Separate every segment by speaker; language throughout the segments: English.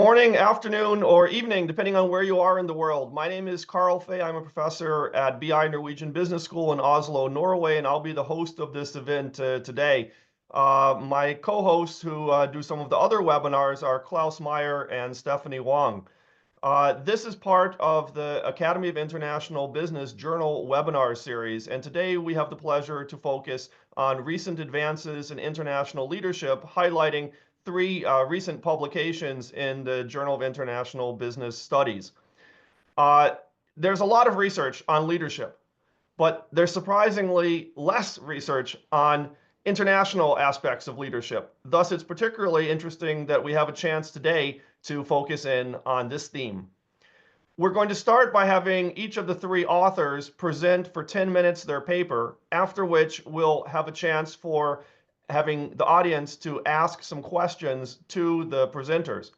Speaker 1: Morning, afternoon, or evening, depending on where you are in the world. My name is Carl Fay. I'm a professor at BI Norwegian Business School in Oslo, Norway, and I'll be the host of this event today. My co-hosts who do some of the other webinars are Klaus Meyer and Stephanie Wong. This is part of the Academy of International Business Journal webinar series, and today we have the pleasure to focus on recent advances in international leadership, highlighting three recent publications in the Journal of International Business Studies. There's a lot of research on leadership, but there's surprisingly less research on international aspects of leadership. Thus, it's particularly interesting that we have a chance today to focus in on this theme. We're going to start by having each of the three authors present for 10 minutes their paper, after which we'll have a chance for having the audience to ask some questions to the presenters.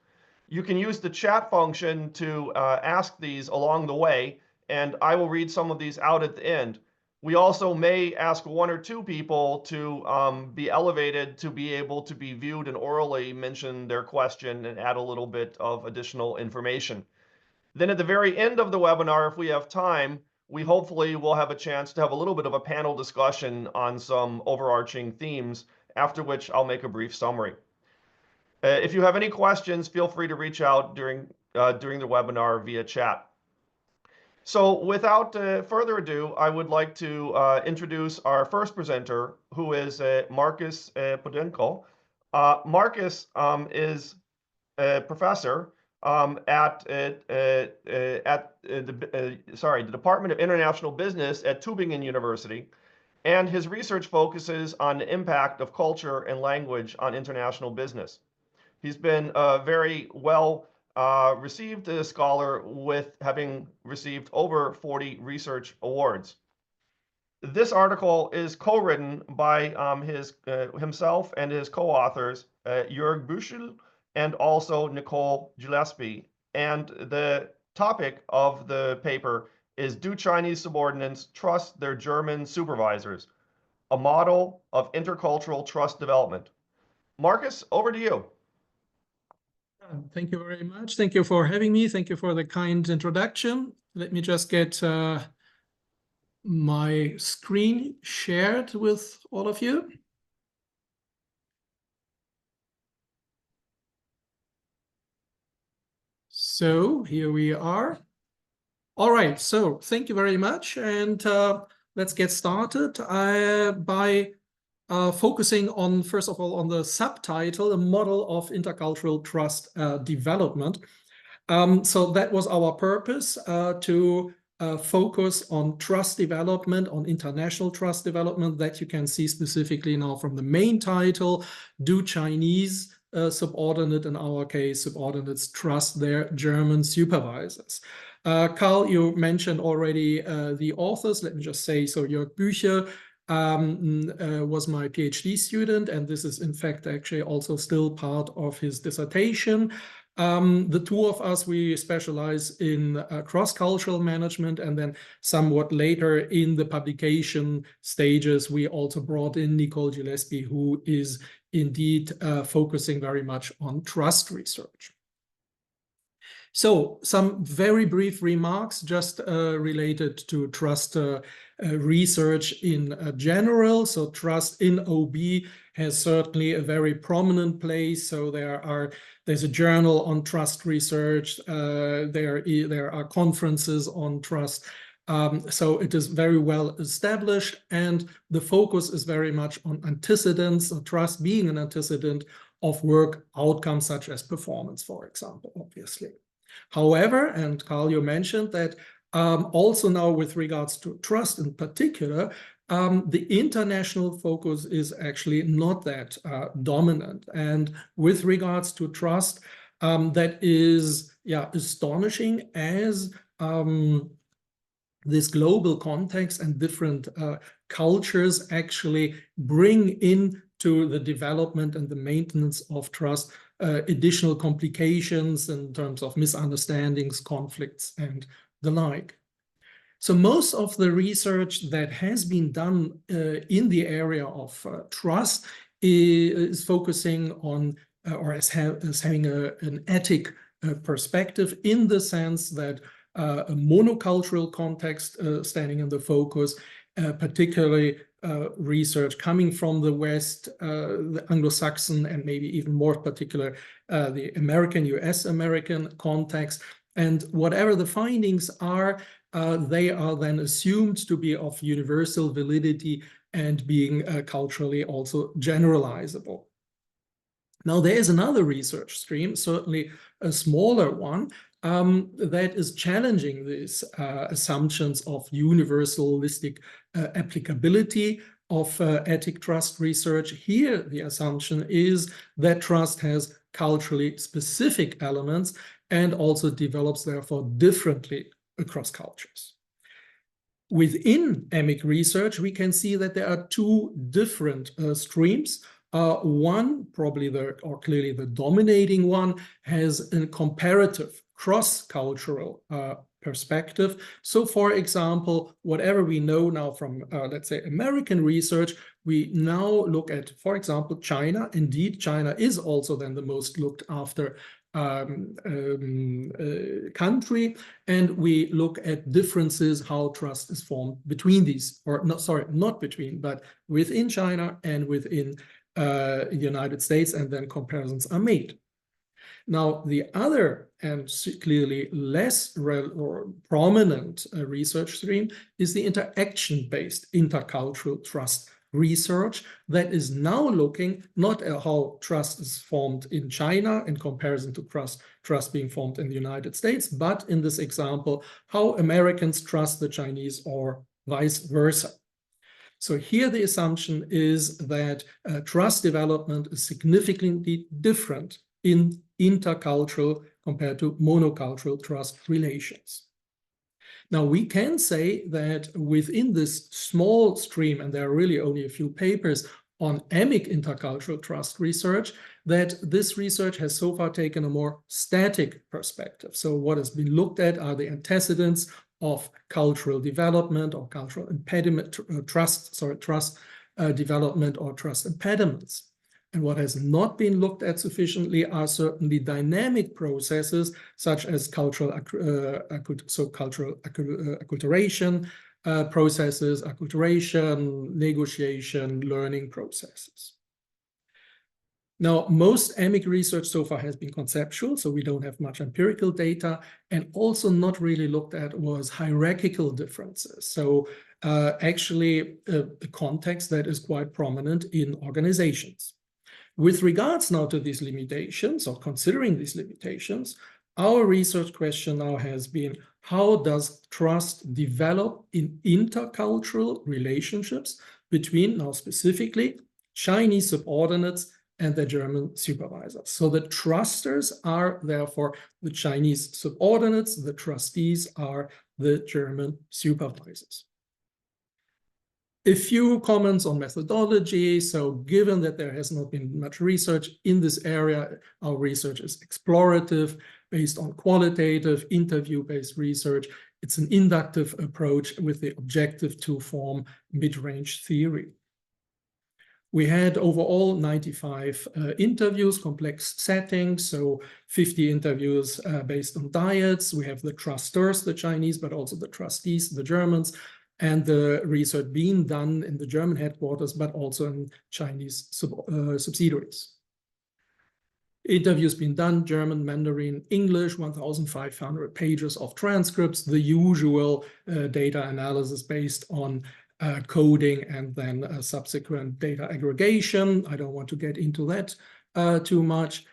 Speaker 1: You can use the chat function to ask these along the way, and I will read some of these out at the end. We also may ask one or two people to be elevated to be able to be viewed and orally mention their question and add a little bit of additional information. Then at the very end of the webinar, if we have time, we hopefully will have a chance to have a little bit of a panel discussion on some overarching themes, after which I'll make a brief summary. If you have any questions, feel free to reach out during the webinar via chat. So without further ado, I would like to introduce our first presenter, who is Markus Pudelko. Markus is a professor at the Department of International Business at Tübingen University, and his research focuses on the impact of culture and language on international business. He's been very well received scholar, with having received over 40 research awards. This article is co-written by himself and his co-authors, Georgakakis and also Nicole Gillespie. And the topic of the paper is "Do Chinese Subordinates Trust Their German Supervisors? A Model of Intercultural Trust Development." Markus, over to you.
Speaker 2: Thank you very much. Thank you for having me. Thank you for the kind introduction. Let me just get my screen shared with all of you. So here we are. All right, so thank you very much. And let's get started by focusing on, first of all, on the subtitle, a model of intercultural trust development. So that was our purpose, to focus on trust development, on international trust development, that you can see specifically now from the main title: Do Chinese subordinate, in our case, subordinates trust their German supervisors? Carl, you mentioned already the authors. Let me just say, so Jörg Bücher was my PhD student, and this is in fact actually also still part of his dissertation. The two of us, we specialize in cross-cultural management, and then somewhat later in the publication stages, we also brought in Nicole Gillespie, who is indeed focusing very much on trust research. So some very brief remarks just related to trust research in general. So trust in OB has certainly a very prominent place. So there's a journal on trust research. There are conferences on trust. So it is very well established, and the focus is very much on antecedents, or trust being an antecedent of work outcomes such as performance, for example, obviously. However, and Carl, you mentioned that also now with regards to trust in particular, the international focus is actually not that dominant. And with regards to trust, that is astonishing, as this global context and different cultures actually bring into the development and the maintenance of trust additional complications in terms of misunderstandings, conflicts, and the like. So most of the research that has been done in the area of trust is focusing on, or as having an ethic perspective, in the sense that a monocultural context standing in the focus, particularly research coming from the West, the Anglo-Saxon, and maybe even more particular, the American, US-American context. And whatever the findings are, they are then assumed to be of universal validity and being culturally also generalizable. Now, there is another research stream, certainly a smaller one, that is challenging these assumptions of universalistic applicability of ethic trust research. Here, the assumption is that trust has culturally specific elements and also develops, therefore, differently across cultures. Within emic research, we can see that there are two different streams. One, probably clearly the dominating one, has a comparative cross-cultural perspective. So, for example, whatever we know now from, let's say, American research, we now look at, for example, China. Indeed, China is also then the most looked after country, and we look at differences, how trust is formed between these, or not, sorry, not between, but within China and within the United States, and then comparisons are made. Now, the other and clearly less or prominent research stream is the interaction-based intercultural trust research that is now looking not at how trust is formed in China in comparison to trust being formed in the United States, but in this example, how Americans trust the Chinese or vice versa. So here the assumption is that trust development is significantly different in intercultural compared to monocultural trust relations. Now, we can say that within this small stream, and there are really only a few papers on emic intercultural trust research, that this research has so far taken a more static perspective. So what has been looked at are the antecedents of cultural development or cultural impediment, trust development or trust impediments. And what has not been looked at sufficiently are certainly dynamic processes such as cultural acculturation processes, acculturation, negotiation, learning processes. Now, most emic research so far has been conceptual, so we don't have much empirical data, and also not really looked at was hierarchical differences. So actually a context that is quite prominent in organizations. With regards now to these limitations, or considering these limitations, our research question now has been, how does trust develop in intercultural relationships between, now specifically, Chinese subordinates and the German supervisors? So the trusters are therefore the Chinese subordinates, the trustees are the German supervisors. A few comments on methodology. So given that there has not been much research in this area, our research is explorative, based on qualitative, interview-based research. It's an inductive approach with the objective to form mid-range theory. We had overall 95 interviews, complex settings, so 50 interviews based on diets. We have the trusters, the Chinese, but also the trustees, the Germans, and the research being done in the German headquarters, but also in Chinese subsidiaries. Interviews being done, German, Mandarin, English, 1,500 pages of transcripts, the usual data analysis based on coding and then subsequent data aggregation. I don't want to get into that too much.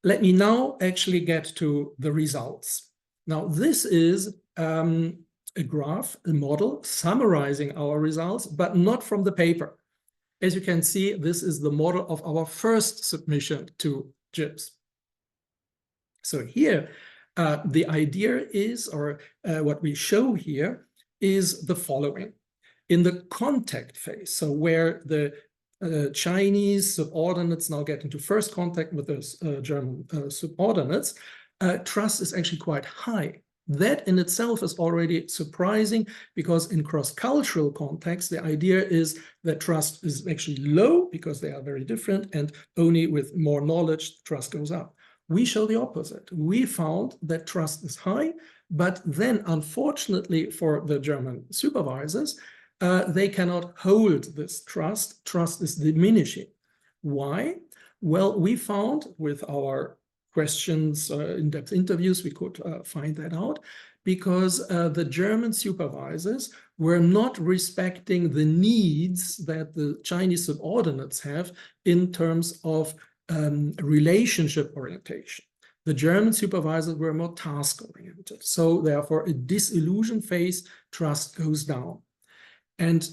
Speaker 2: Let me now actually get to the results. Now, this is a graph, a model summarizing our results, but not from the paper. As you can see, this is the model of our first submission to JIBS. So here, the idea is, or what we show here is the following. In the contact phase, so where the Chinese subordinates now get into first contact with the German subordinates, trust is actually quite high. That in itself is already surprising, because in cross-cultural context, the idea is that trust is actually low because they are very different, and only with more knowledge, trust goes up. We show the opposite. We found that trust is high, but then unfortunately for the German supervisors, they cannot hold this trust. Trust is diminishing. Why? Well, we found with our questions, in-depth interviews, we could find that out, because the German supervisors were not respecting the needs that the Chinese subordinates have in terms of relationship orientation. The German supervisors were more task-oriented. So therefore, a disillusion phase, trust goes down. And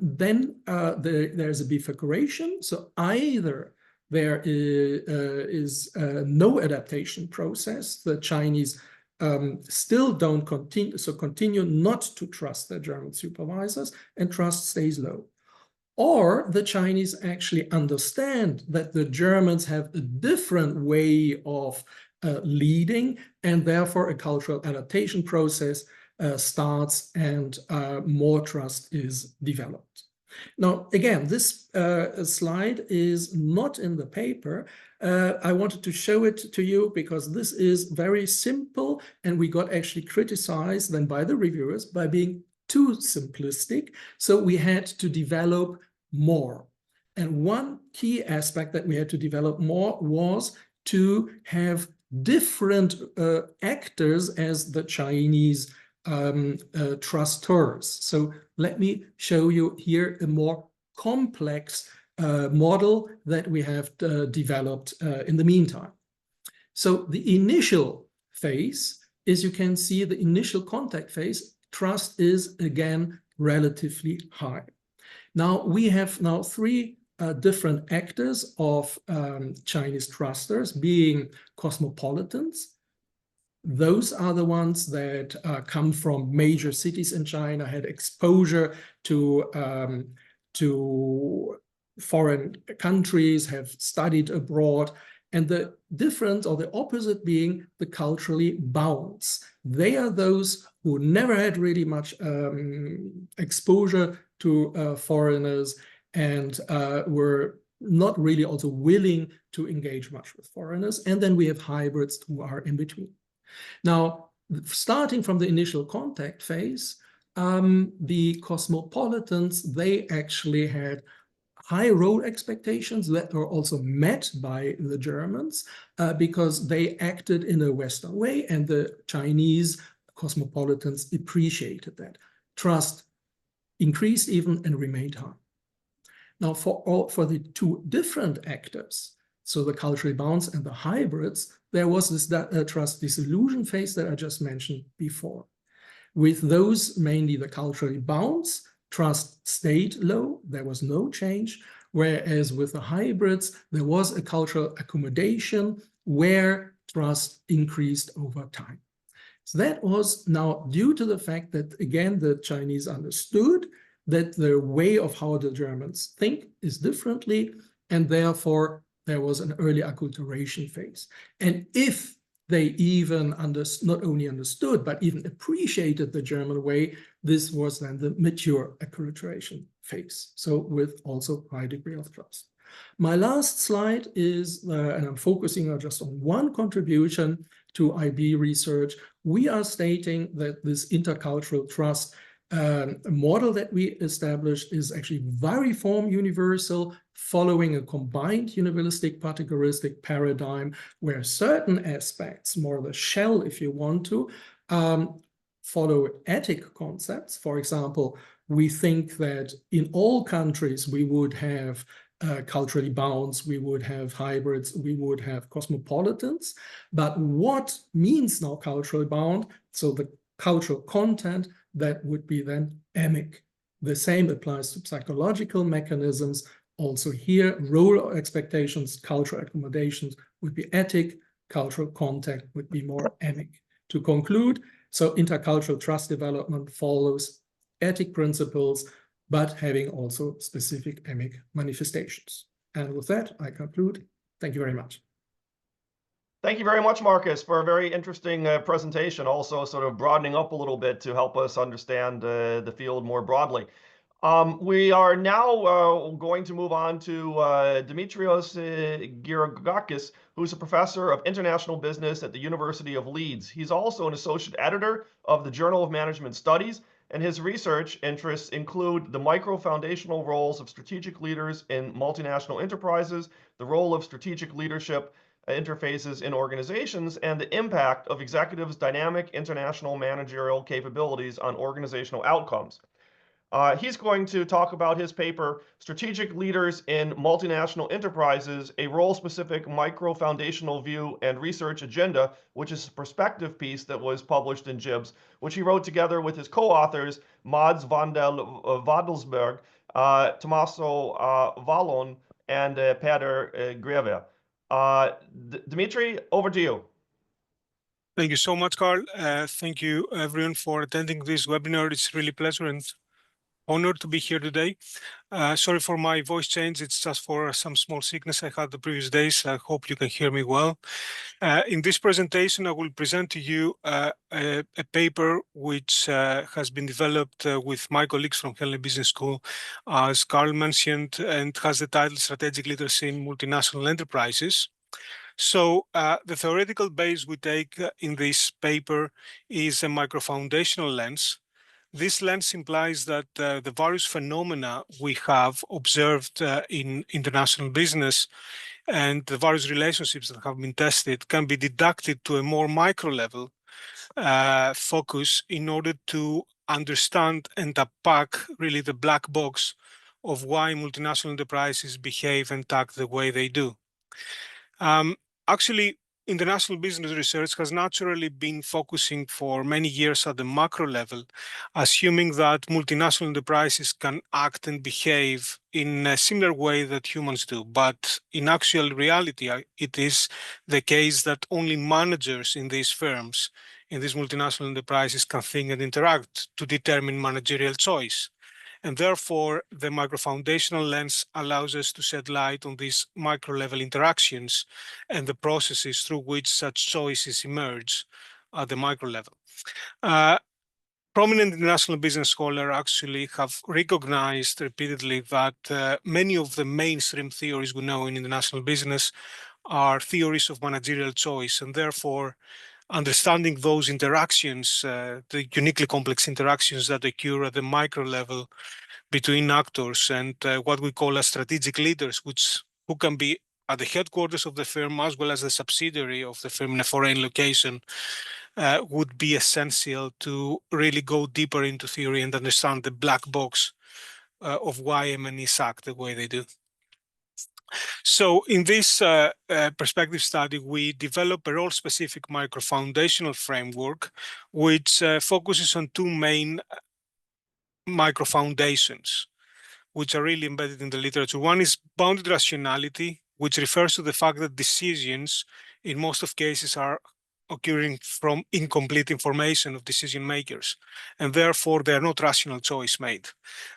Speaker 2: then there's a bifurcation. So either there is no adaptation process, the Chinese still don't continue not to trust their German supervisors, and trust stays low. Or the Chinese actually understand that the Germans have a different way of leading, and therefore a cultural adaptation process starts and more trust is developed. Now, again, this slide is not in the paper. I wanted to show it to you because this is very simple, and we got actually criticized then by the reviewers by being too simplistic. So we had to develop more. And one key aspect that we had to develop more was to have different actors as the Chinese trustors. So let me show you here a more complex model that we have developed in the meantime. So the initial phase is, you can see the initial contact phase, trust is again relatively high. Now we have now three different actors of Chinese trusters, being cosmopolitans. Those are the ones that come from major cities in China, had exposure to foreign countries, have studied abroad. And the difference or the opposite being the culturally bound. They are those who never had really much exposure to foreigners and were not really also willing to engage much with foreigners. And then we have hybrids who are in between. Now, starting from the initial contact phase, the cosmopolitans, they actually had high role expectations that were also met by the Germans because they acted in a Western way, and the Chinese cosmopolitans appreciated that. Trust increased even and remained high. Now, for the two different actors, so the culturally bound and the hybrids, there was this trust disillusion phase that I just mentioned before. With those, mainly the culturally bound, trust stayed low, there was no change, whereas with the hybrids, there was a cultural accommodation where trust increased over time. So that was now due to the fact that, again, the Chinese understood that the way of how the Germans think is differently, and therefore there was an early acculturation phase. And if they even not only understood, but even appreciated the German way, this was then the mature acculturation phase. So with also high degree of trust. My last slide is, and I'm focusing just on one contribution to IB research. We are stating that this intercultural trust model that we established is actually variform universal, following a combined universalistic particularistic paradigm where certain aspects, more the shell if you want to, follow ethic concepts. For example, we think that in all countries we would have culturally bound, we would have hybrids, we would have cosmopolitans. But what means now culturally bound? So the cultural content, that would be then emic. The same applies to psychological mechanisms. Also here, role expectations, cultural accommodations would be ethic, cultural contact would be more emic. To conclude, so intercultural trust development follows ethic principles, but having also specific emic manifestations. And with that, I conclude. Thank you very much.
Speaker 1: Thank you very much, Markus, for a very interesting presentation, also sort of broadening up a little bit to help us understand the field more broadly. We are now going to move on to Dimitrios Georgakis, who's a professor of international business at the University of Leeds. He's also an associate editor of the Journal of Management Studies, and his research interests include the micro-foundational roles of strategic leaders in multinational enterprises, the role of strategic leadership interfaces in organizations, and the impact of executives' dynamic international managerial capabilities on organizational outcomes. He's going to talk about his paper, Strategic Leaders in Multinational Enterprises, a Role-Specific Micro-Foundational View and Research Agenda, which is a perspective piece that was published in JIBS, which he wrote together with his co-authors, Mads van der Vadelsberg, Tommaso Vallon, and Peder Greve. Dimitri, over to you.
Speaker 3: Thank you so much, Carl. Thank you, everyone, for attending this webinar. It's really a pleasure and honored to be here today. Sorry for my voice change. It's just for some small sickness I had the previous days. I hope you can hear me well. In this presentation, I will present to you a paper which has been developed with my colleagues from Helsinki Business School, as Carl mentioned, and has the title Strategic Leaders in Multinational Enterprises. So the theoretical base we take in this paper is a micro-foundational lens. This lens implies that the various phenomena we have observed in international business and the various relationships that have been tested can be deducted to a more micro level focus in order to understand and unpack really the black box of why multinational enterprises behave and act the way they do. Actually, international business research has naturally been focusing for many years at the macro level, assuming that multinational enterprises can act and behave in a similar way that humans do. But in actual reality, it is the case that only managers in these firms, in these multinational enterprises, can think and interact to determine managerial choice. And therefore, the micro-foundational lens allows us to shed light on these micro-level interactions and the processes through which such choices emerge at the micro-level. Prominent international business scholars actually have recognized repeatedly that many of the mainstream theories we know in international business are theories of managerial choice, and therefore understanding those interactions, the uniquely complex interactions that occur at the micro level between actors and what we call as strategic leaders, who can be at the headquarters of the firm as well as a subsidiary of the firm in a foreign location, would be essential to really go deeper into theory and understand the black box of why M&Es act the way they do. So in this perspective study, we develop a role-specific micro-foundational framework, which focuses on two main micro-foundations, which are really embedded in the literature. One is bounded rationality, which refers to the fact that decisions, in most of cases, are occurring from incomplete information of decision makers, and therefore they are not rational choice made.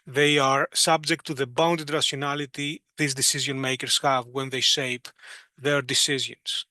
Speaker 3: They are subject to the bounded rationality these decision makers have when they shape their decisions.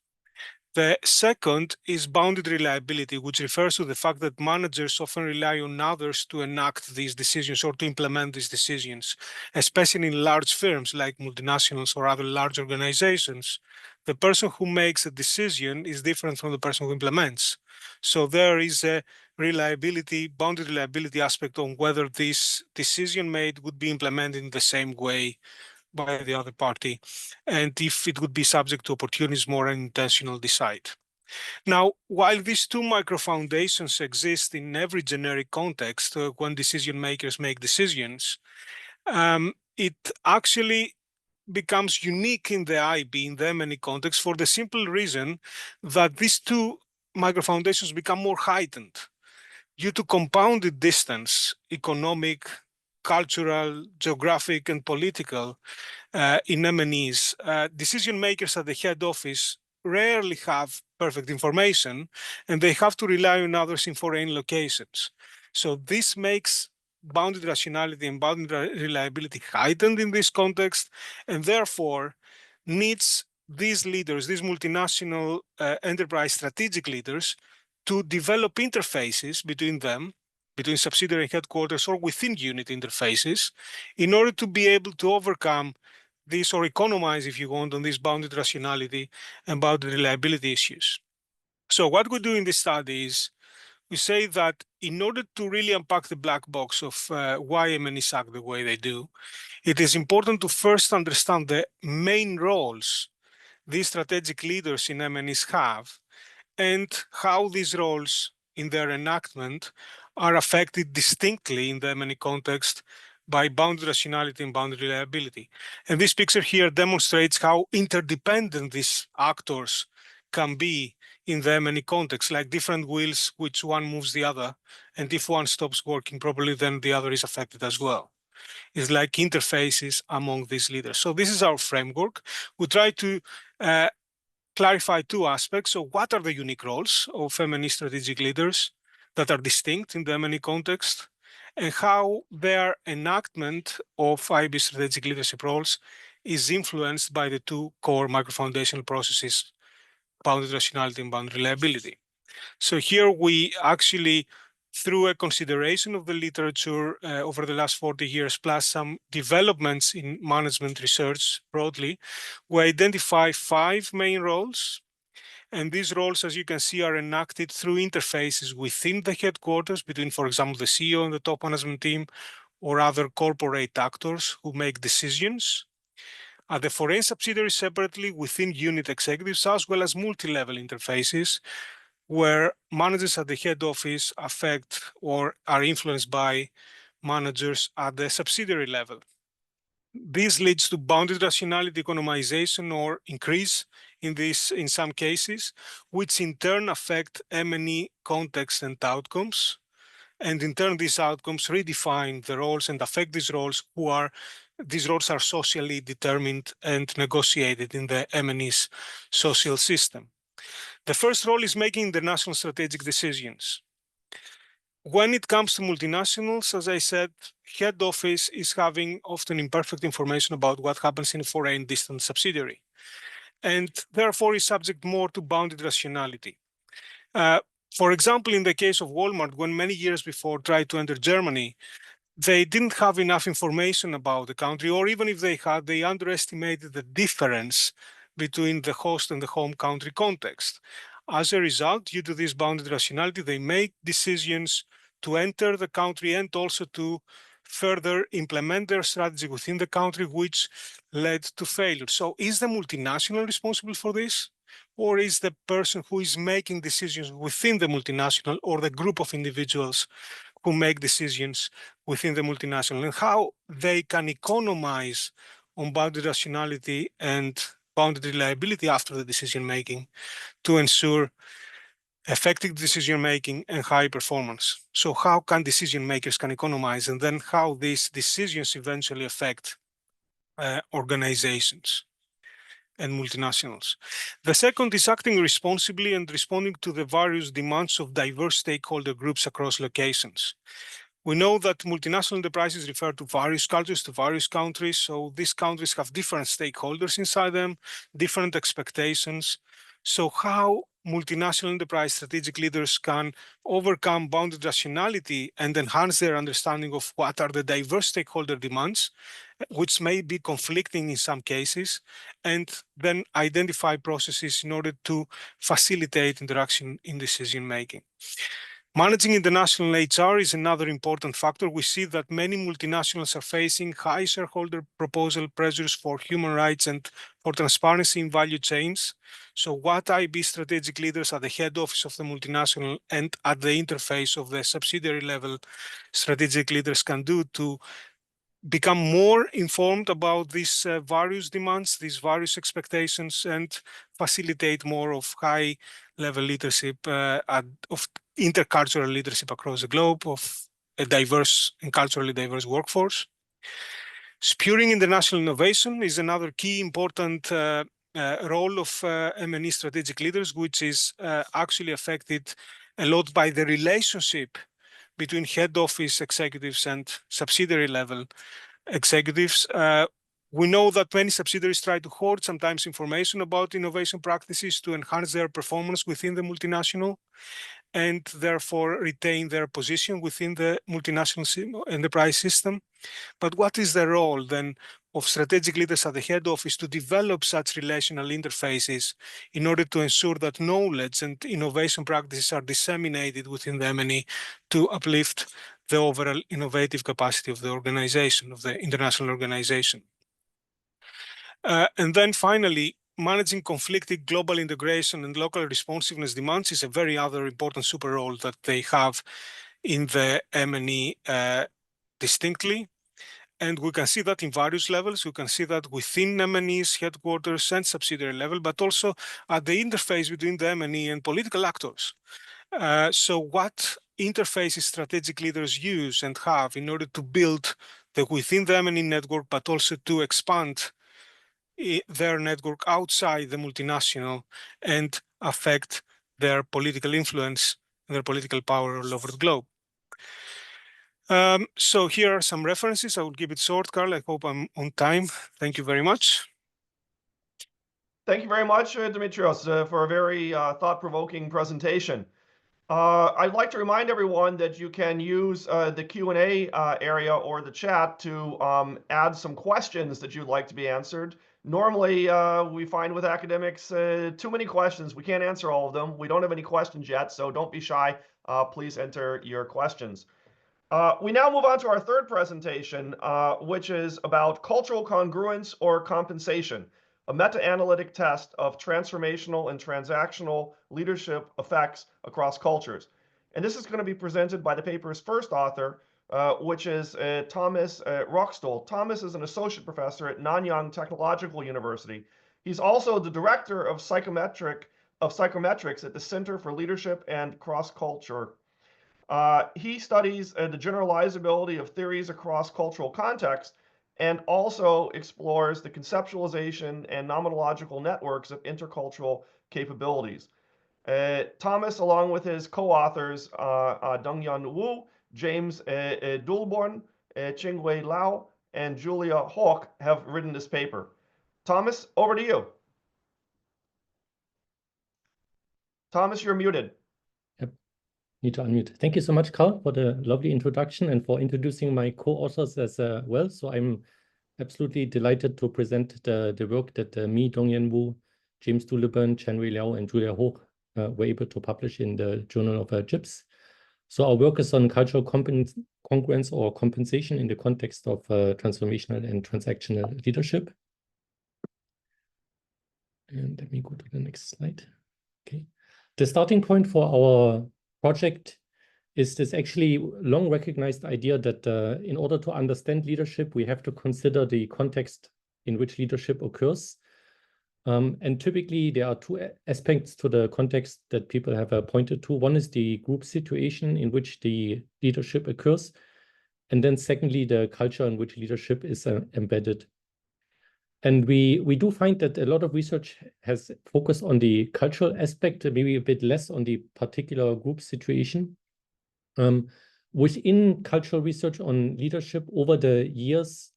Speaker 3: The second is bounded reliability, which refers to the fact that managers often rely on others to enact these decisions or to implement these decisions, especially in large firms like multinationals or other large organizations. The person who makes a decision is different from the person who implements. So there is a reliability, bounded reliability aspect on whether this decision made would be implemented in the same way by the other party, and if it would be subject to opportunism or an intentional decide. Now, while these two micro-foundations exist in every generic context when decision makers make decisions, it actually becomes unique in the AIB, in the M&E context, for the simple reason that these two micro-foundations become more heightened due to compounded distance, economic, cultural, geographic, and political in M&Es. Decision makers at the head office rarely have perfect information, and they have to rely on others in foreign locations. So this makes bounded rationality and bounded reliability heightened in this context, and therefore needs these leaders, these multinational enterprise strategic leaders, to develop interfaces between them between subsidiary headquarters or within unit interfaces in order to be able to overcome this or economize, if you want, on this bounded rationality and bounded reliability issues. So what we do in this study is we say that in order to really unpack the black box of why MNEs act the way they do, it is important to first understand the main roles these strategic leaders in MNEs have and how these roles in their enactment are affected distinctly in the MNE context by bounded rationality and bounded reliability. And this picture here demonstrates how interdependent these actors can be in the MNE context, like different wheels, which one moves the other. And if one stops working properly, then the other is affected as well. It's like interfaces among these leaders. So this is our framework. We try to clarify two aspects. So what are the unique roles of MNE strategic leaders that are distinct in the MNE context, and how their enactment of AIB strategic leadership roles is influenced by the two core micro-foundational processes, bounded rationality and bounded reliability. So here we actually, through a consideration of the literature over the last 40 years, plus some developments in management research broadly, we identify 5 main roles. And these roles, as you can see, are enacted through interfaces within the headquarters between, for example, the CEO and the top management team, or other corporate actors who make decisions. At the foreign subsidiaries separately within unit executives, as well as multi-level interfaces, where managers at the head office affect or are influenced by managers at the subsidiary level. This leads to bounded rationality economization or increase in some cases, which in turn affect MNE context and outcomes. And in turn, these outcomes redefine the roles and affect these roles these roles are socially determined and negotiated in the MNE's social system. The first role is making international strategic decisions. When it comes to multinationals, as I said, head office is having often imperfect information about what happens in a foreign distant subsidiary, and therefore is subject more to bounded rationality. For example, in the case of Walmart, when many years before tried to enter Germany, they didn't have enough information about the country, or even if they had, they underestimated the difference between the host and the home country context. As a result, due to this bounded rationality, they make decisions to enter the country and also to further implement their strategy within the country, which led to failure. So is the multinational responsible for this? Or is the person who is making decisions within the multinational or the group of individuals who make decisions within the multinational, and how they can economize on bounded rationality and bounded reliability after the decision making to ensure effective decision making and high performance? So how can decision makers can economize, and then how these decisions eventually affect organizations and multinationals? The second is acting responsibly and responding to the various demands of diverse stakeholder groups across locations. We know that multinational enterprises refer to various cultures, to various countries, so these countries have different stakeholders inside them, different expectations. So how multinational enterprise strategic leaders can overcome bounded rationality and enhance their understanding of what are the diverse stakeholder demands, which may be conflicting in some cases, and then identify processes in order to facilitate interaction in decision making. Managing international HR is another important factor. We see that many multinationals are facing high shareholder proposal pressures for human rights and for transparency in value chains. So what AIB strategic leaders at the head office of the multinational and at the interface of the subsidiary level strategic leaders can do to become more informed about these various demands, these various expectations, and facilitate more of high-level leadership, of intercultural leadership across the globe, of a diverse and culturally diverse workforce. Spurring international innovation is another key important role of MNE strategic leaders, which is actually affected a lot by the relationship between head office executives and subsidiary level executives. We know that many subsidiaries try to hoard sometimes information about innovation practices to enhance their performance within the multinational. and therefore retain their position within the multinational enterprise system. But what is the role then of strategic leaders at the head office to develop such relational interfaces in order to ensure that knowledge and innovation practices are disseminated within the M&E to uplift the overall innovative capacity of the organization, of the international organization? And then finally, managing conflicting global integration and local responsiveness demands is a very other important super role that they have in the M&E distinctly. And we can see that in various levels. We can see that within M&E's headquarters and subsidiary level, but also at the interface between the M&E and political actors. So what interfaces strategic leaders use and have in order to build the within the M&E network, but also to expand their network outside the multinational and affect their political influence and their political power all over the globe. So here are some references. I will keep it short, Carl. I hope I'm on time. Thank you very much.
Speaker 1: Thank you very much, Dimitrios, for a very thought-provoking presentation. I'd like to remind everyone that you can use the Q&A area or the chat to add some questions that you'd like to be answered. Normally, we find with academics, too many questions. We can't answer all of them. We don't have any questions yet, so don't be shy. Please enter your questions. We now move on to our third presentation, which is about cultural congruence or compensation, a meta-analytic test of transformational and transactional leadership effects across cultures. And this is going to be presented by the paper's first author, which is Thomas Rockstuhl. Thomas is an associate professor at Nanyang Technological University. He's also the director of psychometrics at the Center for Leadership and Cross-Culture. He studies the generalizability of theories across cultural contexts and also explores the conceptualization and nomenological networks of intercultural capabilities. Thomas, along with his co-authors, Dongyan Wu, James Dulborn, Qingwei Lau, and Julia Hawk, have written this paper. Thomas, over to you. Thomas, you're muted.
Speaker 4: Yep. Need to unmute. Thank you so much, Carl, for the lovely introduction and for introducing my co-authors as well. So I'm absolutely delighted to present the work that me, Dongyan Wu, James Dulborn, Qingwei Lau, and Julia Hawk were able to publish in the Journal of JIPS. So our work is on cultural congruence or compensation in the context of transformational and transactional leadership. And let me go to the next slide. Okay. The starting point for our project is this actually long recognized idea that in order to understand leadership, we have to consider the context in which leadership occurs. And typically, there are two aspects to the context that people have pointed to. One is the group situation in which the leadership occurs. And then secondly, the culture in which leadership is embedded. And we do find that a lot of research has focused on the cultural aspect, maybe a bit less on the particular group situation. Within cultural research on leadership over the years,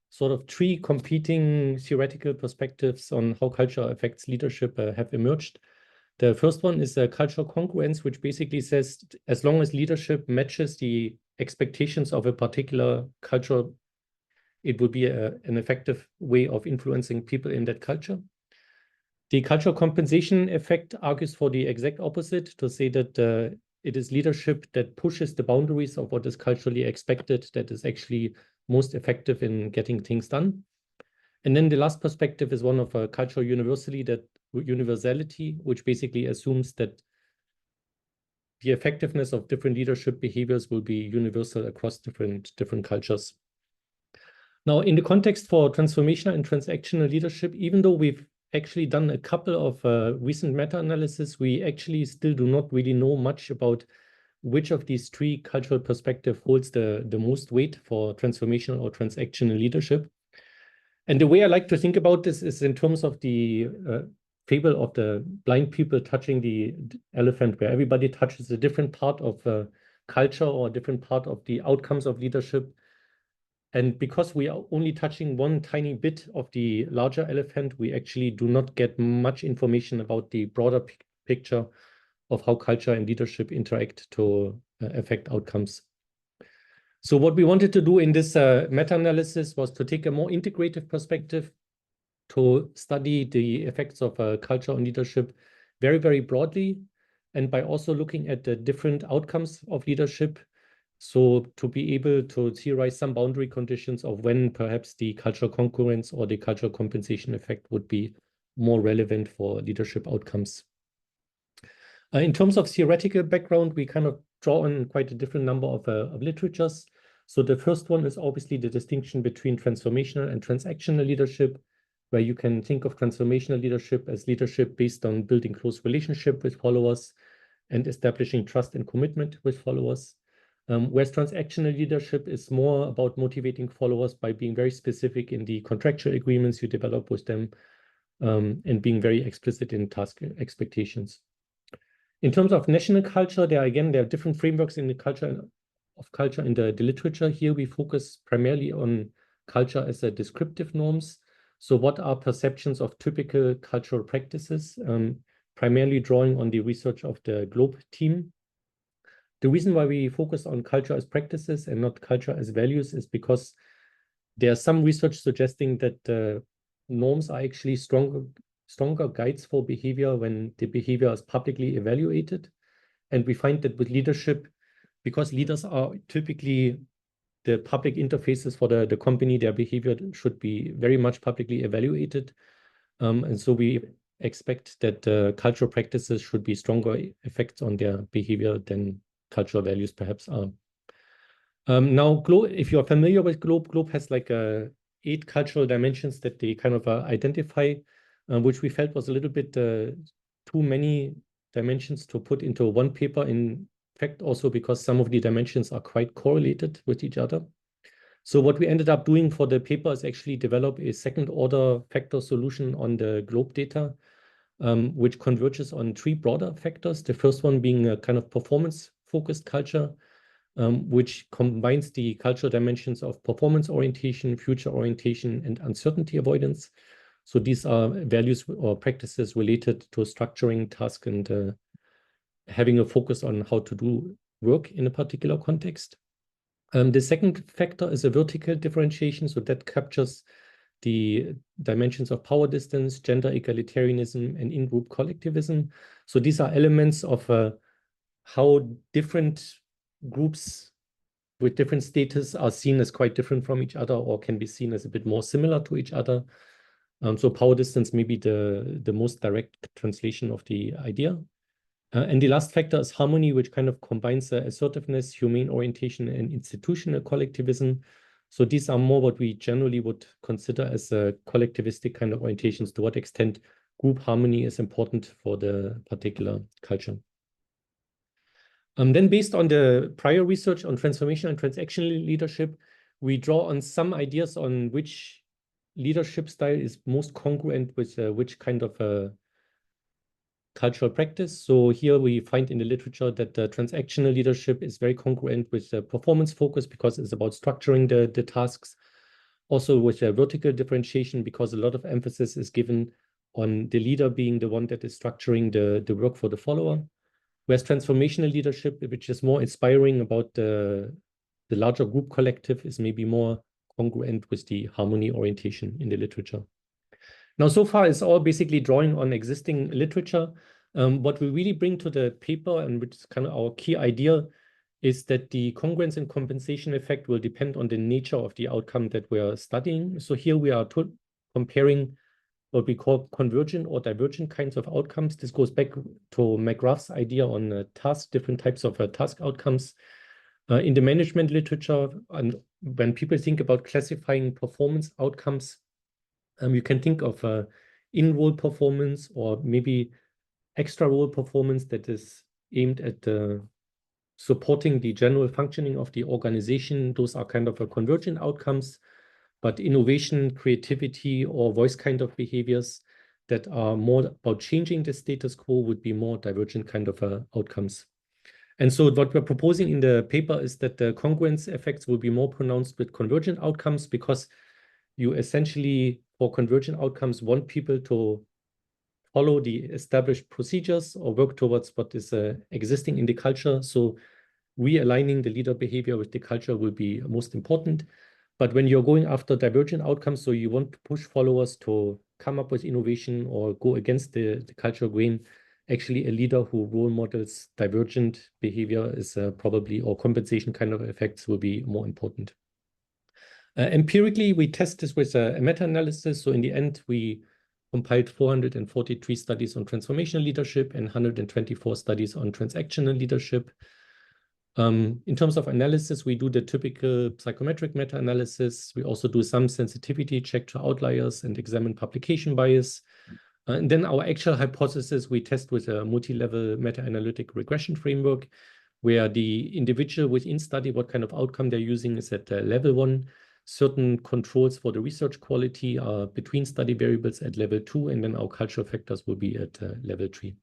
Speaker 4: sort of three competing theoretical perspectives on how culture affects leadership have emerged. The first one is cultural congruence, which basically says as long as leadership matches the expectations of a particular culture, it would be an effective way of influencing people in that culture. The cultural compensation effect argues for the exact opposite, to say that it is leadership that pushes the boundaries of what is culturally expected that is actually most effective in getting things done. And then the last perspective is one of cultural universality, which basically assumes that the effectiveness of different leadership behaviors will be universal across different cultures. Now, in the context for transformational and transactional leadership, even though we've actually done a couple of recent meta-analysis, we actually still do not really know much about which of these three cultural perspectives holds the most weight for transformational or transactional leadership. And the way I like to think about this is in terms of the fable of the blind people touching the elephant, where everybody touches a different part of culture or a different part of the outcomes of leadership. And because we are only touching one tiny bit of the larger elephant, we actually do not get much information about the broader picture of how culture and leadership interact to affect outcomes. So what we wanted to do in this meta-analysis was to take a more integrative perspective to study the effects of culture on leadership very, very broadly, and by also looking at the different outcomes of leadership. So to be able to theorize some boundary conditions of when perhaps the cultural congruence or the cultural compensation effect would be more relevant for leadership outcomes. In terms of theoretical background, we kind of draw on quite a different number of literatures. So the first one is obviously the distinction between transformational and transactional leadership, where you can think of transformational leadership as leadership based on building close relationship with followers and establishing trust and commitment with followers. Whereas transactional leadership is more about motivating followers by being very specific in the contractual agreements you develop with them, and being very explicit in task expectations. In terms of national culture, there are different frameworks in the culture in the literature. Here we focus primarily on culture as a descriptive norms. So what are perceptions of typical cultural practices, primarily drawing on the research of the GLOBE team. The reason why we focus on culture as practices and not culture as values is because there's some research suggesting that norms are actually stronger guides for behavior when the behavior is publicly evaluated. And we find that with leadership, because leaders are typically the public interfaces for the company, their behavior should be very much publicly evaluated. And so we expect that cultural practices should be stronger effects on their behavior than cultural values perhaps are. Now, if you're familiar with GLOBE has like 8 cultural dimensions that they kind of identify, which we felt was a little bit too many dimensions to put into one paper. In fact, also because some of the dimensions are quite correlated with each other. So what we ended up doing for the paper is actually develop a second order factor solution on the GLOBE data, which converges on 3 broader factors. The first one being a kind of performance-focused culture, which combines the cultural dimensions of performance orientation, future orientation, and uncertainty avoidance. So these are values or practices related to structuring tasks and having a focus on how to do work in a particular context. The second factor is a vertical differentiation. So that captures the dimensions of power distance, gender egalitarianism, and in-group collectivism. So these are elements of how different groups with different status are seen as quite different from each other, or can be seen as a bit more similar to each other. So power distance may be the most direct translation of the idea. And the last factor is harmony, which kind of combines assertiveness, humane orientation, and institutional collectivism. So these are more what we generally would consider as collectivistic kind of orientations, to what extent group harmony is important for the particular culture. Then based on the prior research on transformational and transactional leadership, we draw on some ideas on which leadership style is most congruent with which kind of cultural practice. So here we find in the literature that transactional leadership is very congruent with performance focus because it's about structuring the tasks. Also with vertical differentiation, because a lot of emphasis is given on the leader being the one that is structuring the work for the follower. Whereas transformational leadership, which is more inspiring about the larger group collective, is maybe more congruent with the harmony orientation in the literature. Now, so far, it's all basically drawing on existing literature. What we really bring to the paper, and which is kind of our key idea, is that the congruence and compensation effect will depend on the nature of the outcome that we're studying. So here we are comparing what we call convergent or divergent kinds of outcomes. This goes back to McGrath's idea on different types of task outcomes. In the management literature, and when people think about classifying performance outcomes, you can think of in-role performance or maybe extra-role performance that is aimed at supporting the general functioning of the organization. Those are kind of convergent outcomes. But innovation, creativity, or voice kind of behaviors that are more about changing the status quo would be more divergent kind of outcomes. And so what we're proposing in the paper is that the congruence effects will be more pronounced with convergent outcomes, because you essentially, for convergent outcomes, want people to follow the established procedures or work towards what is existing in the culture. So realigning the leader behavior with the culture will be most important. But when you're going after divergent outcomes, so you want to push followers to come up with innovation or go against the cultural grain, actually a leader who role models divergent behavior is probably, or compensation kind of effects will be more important. Empirically, we test this with a meta-analysis. So in the end, we compiled 443 studies on transformational leadership and 124 studies on transactional leadership. In terms of analysis, we do the typical psychometric meta-analysis. We also do some sensitivity check to outliers and examine publication bias. And then our actual hypothesis, we test with a multi-level meta-analytic regression framework, where the individual within study, what kind of outcome they're using is at level 1. Certain controls for the research quality are between study variables at level 2, and then our cultural factors will be at level 3.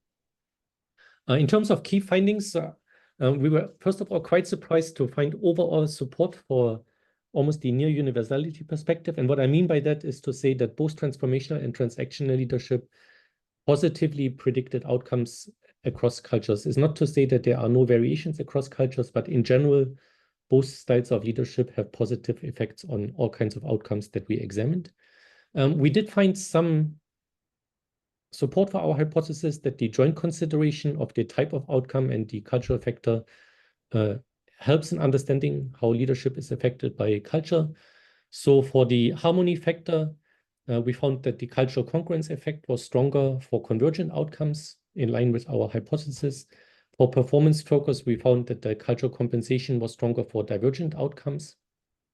Speaker 4: In terms of key findings, we were, first of all, quite surprised to find overall support for almost the near universality perspective. And what I mean by that is to say that both transformational and transactional leadership positively predicted outcomes across cultures. It's not to say that there are no variations across cultures, but in general, both styles of leadership have positive effects on all kinds of outcomes that we examined. We did find some support for our hypothesis that the joint consideration of the type of outcome and the cultural factor helps in understanding how leadership is affected by culture. So for the harmony factor, we found that the cultural congruence effect was stronger for convergent outcomes in line with our hypothesis. For performance focus, we found that the cultural compensation was stronger for divergent outcomes.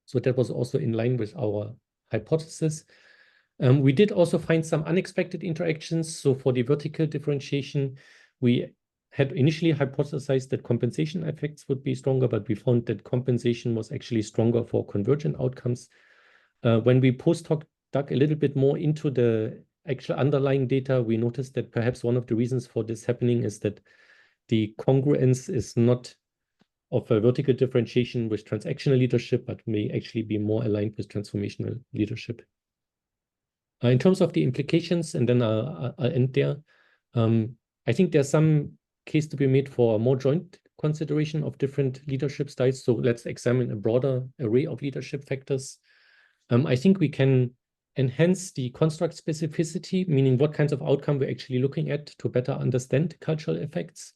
Speaker 4: So that was also in line with our hypothesis. We did also find some unexpected interactions. So for the vertical differentiation, we had initially hypothesized that compensation effects would be stronger, but we found that compensation was actually stronger for convergent outcomes. When we post-hoc dug a little bit more into the actual underlying data, we noticed that perhaps one of the reasons for this happening is that the congruence is not of a vertical differentiation with transactional leadership, but may actually be more aligned with transformational leadership. In terms of the implications, and then I'll end there, I think there's some case to be made for a more joint consideration of different leadership styles. So let's examine a broader array of leadership factors. I think we can enhance the construct specificity, meaning what kinds of outcome we're actually looking at to better understand cultural effects.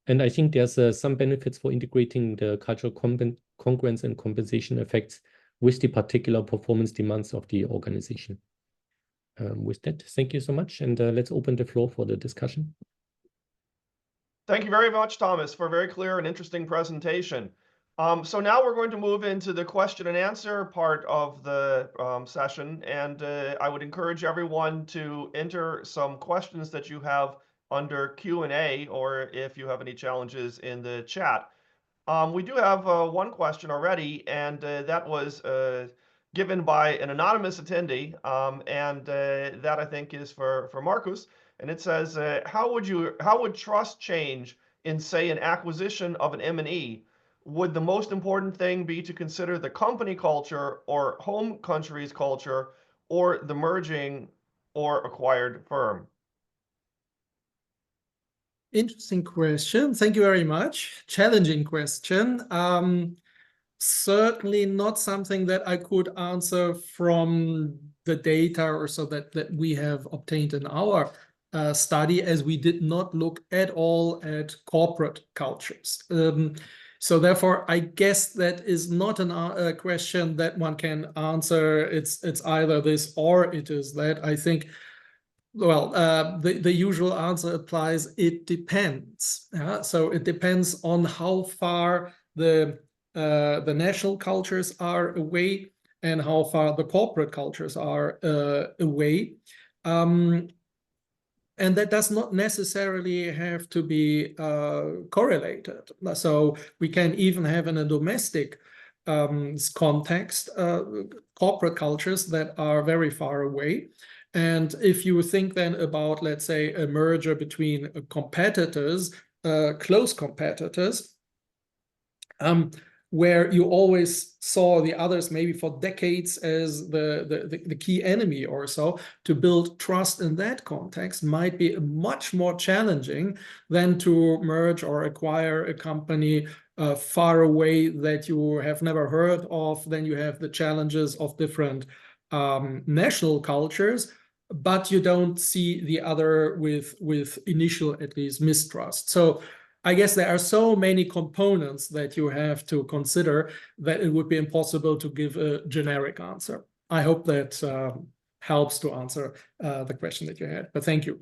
Speaker 4: And I think there's some benefits for integrating the cultural congruence and compensation effects with the particular performance demands of the organization. With that, thank you so much. And let's open the floor for the discussion.
Speaker 1: Thank you very much, Thomas, for a very clear and interesting presentation. So now we're going to move into the question and answer part of the session. And I would encourage everyone to enter some questions that you have under Q&A, or if you have any challenges in the chat. We do have one question already, and that was given by an anonymous attendee, and that I think is for Markus. And it says, how would trust change in, say, an acquisition of an M&E? Would the most important thing be to consider the company culture or home country's culture, or the merging or acquired firm?
Speaker 2: Interesting question. Thank you very much. Challenging question. Certainly not something that I could answer from the data or so that we have obtained in our study, as we did not look at all at corporate cultures. So therefore, I guess that is not a question that one can answer. It's either this or it is that. I think, well, the usual answer applies. It depends. So it depends on how far the national cultures are away and how far the corporate cultures are away. And that does not necessarily have to be correlated. So we can even have in a domestic context corporate cultures that are very far away. And if you think then about, let's say, a merger between competitors, close competitors, where you always saw the others maybe for decades as the key enemy or so, to build trust in that context might be much more challenging than to merge or acquire a company far away that you have never heard of. Then you have the challenges of different national cultures, but you don't see the other with initial, at least, mistrust. So I guess there are so many components that you have to consider that it would be impossible to give a generic answer. I hope that helps to answer the question that you had, but thank you.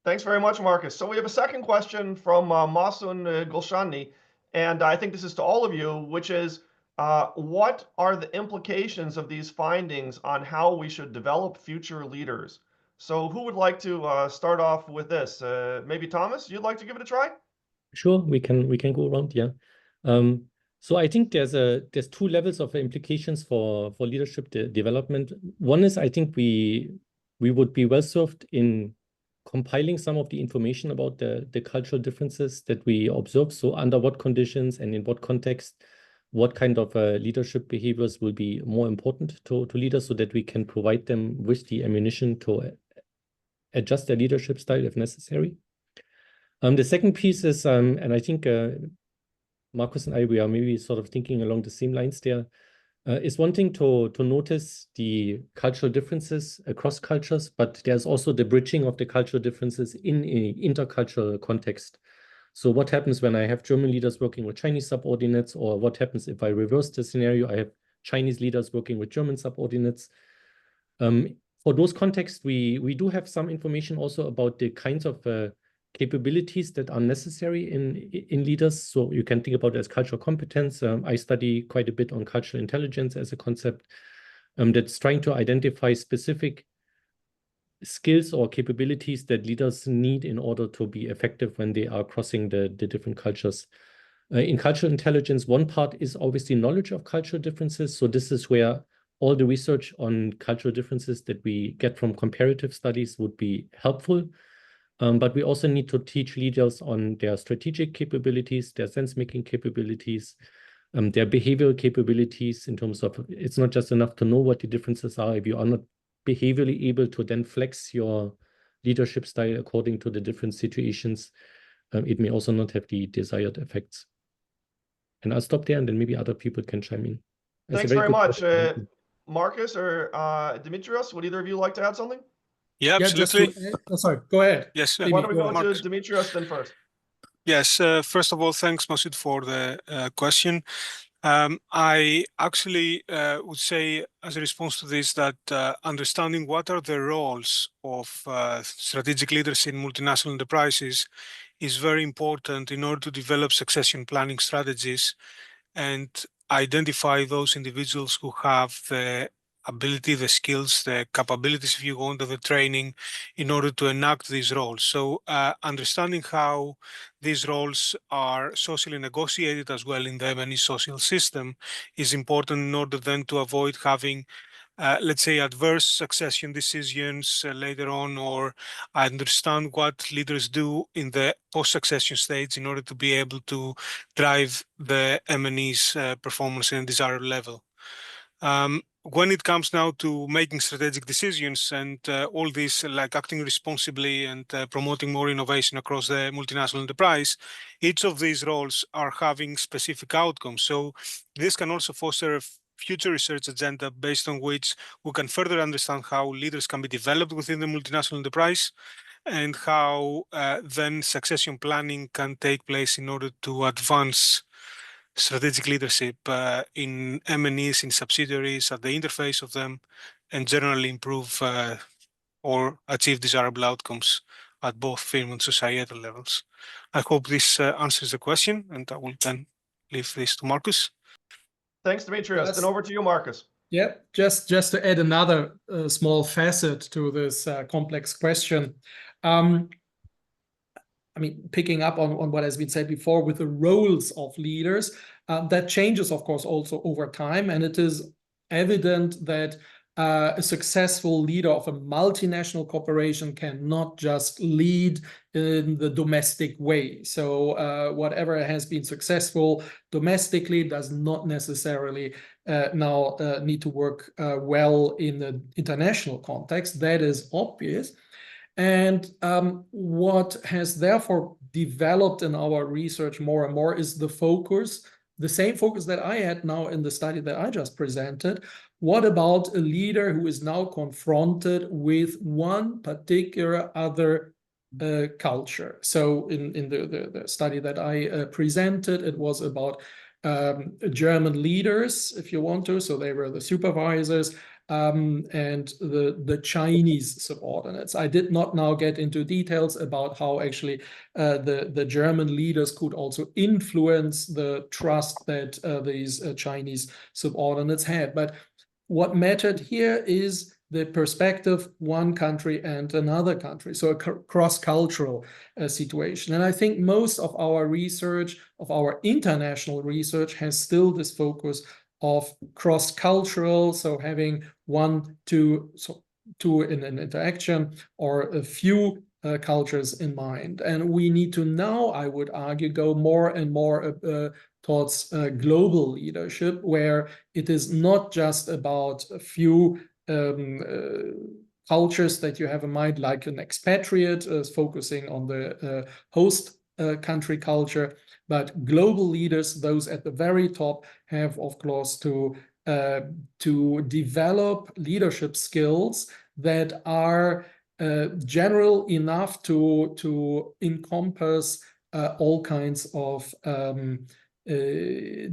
Speaker 1: Thanks very much, Markus. So we have a second question from Masun Gulshani, and I think this is to all of you, which is, what are the implications of these findings on how we should develop future leaders? So who would like to start off with this? Maybe Thomas, you'd like to give it a try?
Speaker 4: Sure, we can go around, yeah. So I think there's two levels of implications for leadership development. One is, I think we would be well served in compiling some of the information about the cultural differences that we observe. So under what conditions and in what context, what kind of leadership behaviors will be more important to leaders, so that we can provide them with the ammunition to adjust their leadership style if necessary. The second piece is, and I think Markus and I, we are maybe sort of thinking along the same lines there, is one thing to notice the cultural differences across cultures, but there's also the bridging of the cultural differences in an intercultural context. So what happens when I have German leaders working with Chinese subordinates, or what happens if I reverse the scenario, I have Chinese leaders working with German subordinates? For those contexts, we do have some information also about the kinds of capabilities that are necessary in leaders. So you can think about it as cultural competence. I study quite a bit on cultural intelligence as a concept that's trying to identify specific skills or capabilities that leaders need in order to be effective when they are crossing the different cultures. In cultural intelligence, one part is obviously knowledge of cultural differences. So this is where all the research on cultural differences that we get from comparative studies would be helpful. But we also need to teach leaders on their strategic capabilities, their sense-making capabilities, their behavioral capabilities, in terms of, it's not just enough to know what the differences are. If you are not behaviorally able to then flex your leadership style according to the different situations, it may also not have the desired effects. And I'll stop there, and then maybe other people can chime in.
Speaker 1: Thanks very much. Markus or Dimitrios, would either of you like to add something?
Speaker 3: Yeah, absolutely.
Speaker 2: Sorry, go ahead.
Speaker 1: Yes. Why don't we go to Dimitrios then first?
Speaker 3: Yes. First of all, thanks, Masoud, for the question. I actually would say, as a response to this, that understanding what are the roles of strategic leaders in multinational enterprises is very important in order to develop succession planning strategies and identify those individuals who have the ability, the skills, the capabilities, if you want, of the training in order to enact these roles. So understanding how these roles are socially negotiated as well in the M&E social system is important in order then to avoid having, let's say, adverse succession decisions later on, or understand what leaders do in the post-succession stage in order to be able to drive the M&E's performance in a desired level. When it comes now to making strategic decisions and all this, like acting responsibly and promoting more innovation across the multinational enterprise, each of these roles are having specific outcomes. So this can also foster a future research agenda based on which we can further understand how leaders can be developed within the multinational enterprise, and how then succession planning can take place in order to advance strategic leadership in M&Es, in subsidiaries, at the interface of them, and generally improve or achieve desirable outcomes at both firm and societal levels. I hope this answers the question, and I will then leave this to Markus.
Speaker 1: Thanks, Dimitrios. Then over to you, Markus.
Speaker 2: Yeah, just to add another small facet to this complex question. I mean, picking up on what has been said before with the roles of leaders, that changes, of course, also over time. And it is evident that a successful leader of a multinational corporation cannot just lead in the domestic way. So whatever has been successful domestically does not necessarily now need to work well in the international context. That is obvious. And what has therefore developed in our research more and more is the focus, the same focus that I had now in the study that I just presented. What about a leader who is now confronted with one particular other culture? So in the study that I presented, it was about German leaders, if you want to. So they were the supervisors and the Chinese subordinates. I did not now get into details about how actually the German leaders could also influence the trust that these Chinese subordinates had. But what mattered here is the perspective, one country and another country, so a cross-cultural situation. And I think most of our research, of our international research, has still this focus of cross-cultural, so having one, two in an interaction or a few cultures in mind. And we need to now, I would argue, go more and more towards global leadership, where it is not just about a few cultures that you have in mind, like an expatriate focusing on the host country culture, but global leaders, those at the very top, have of course to develop leadership skills that are general enough to encompass all kinds of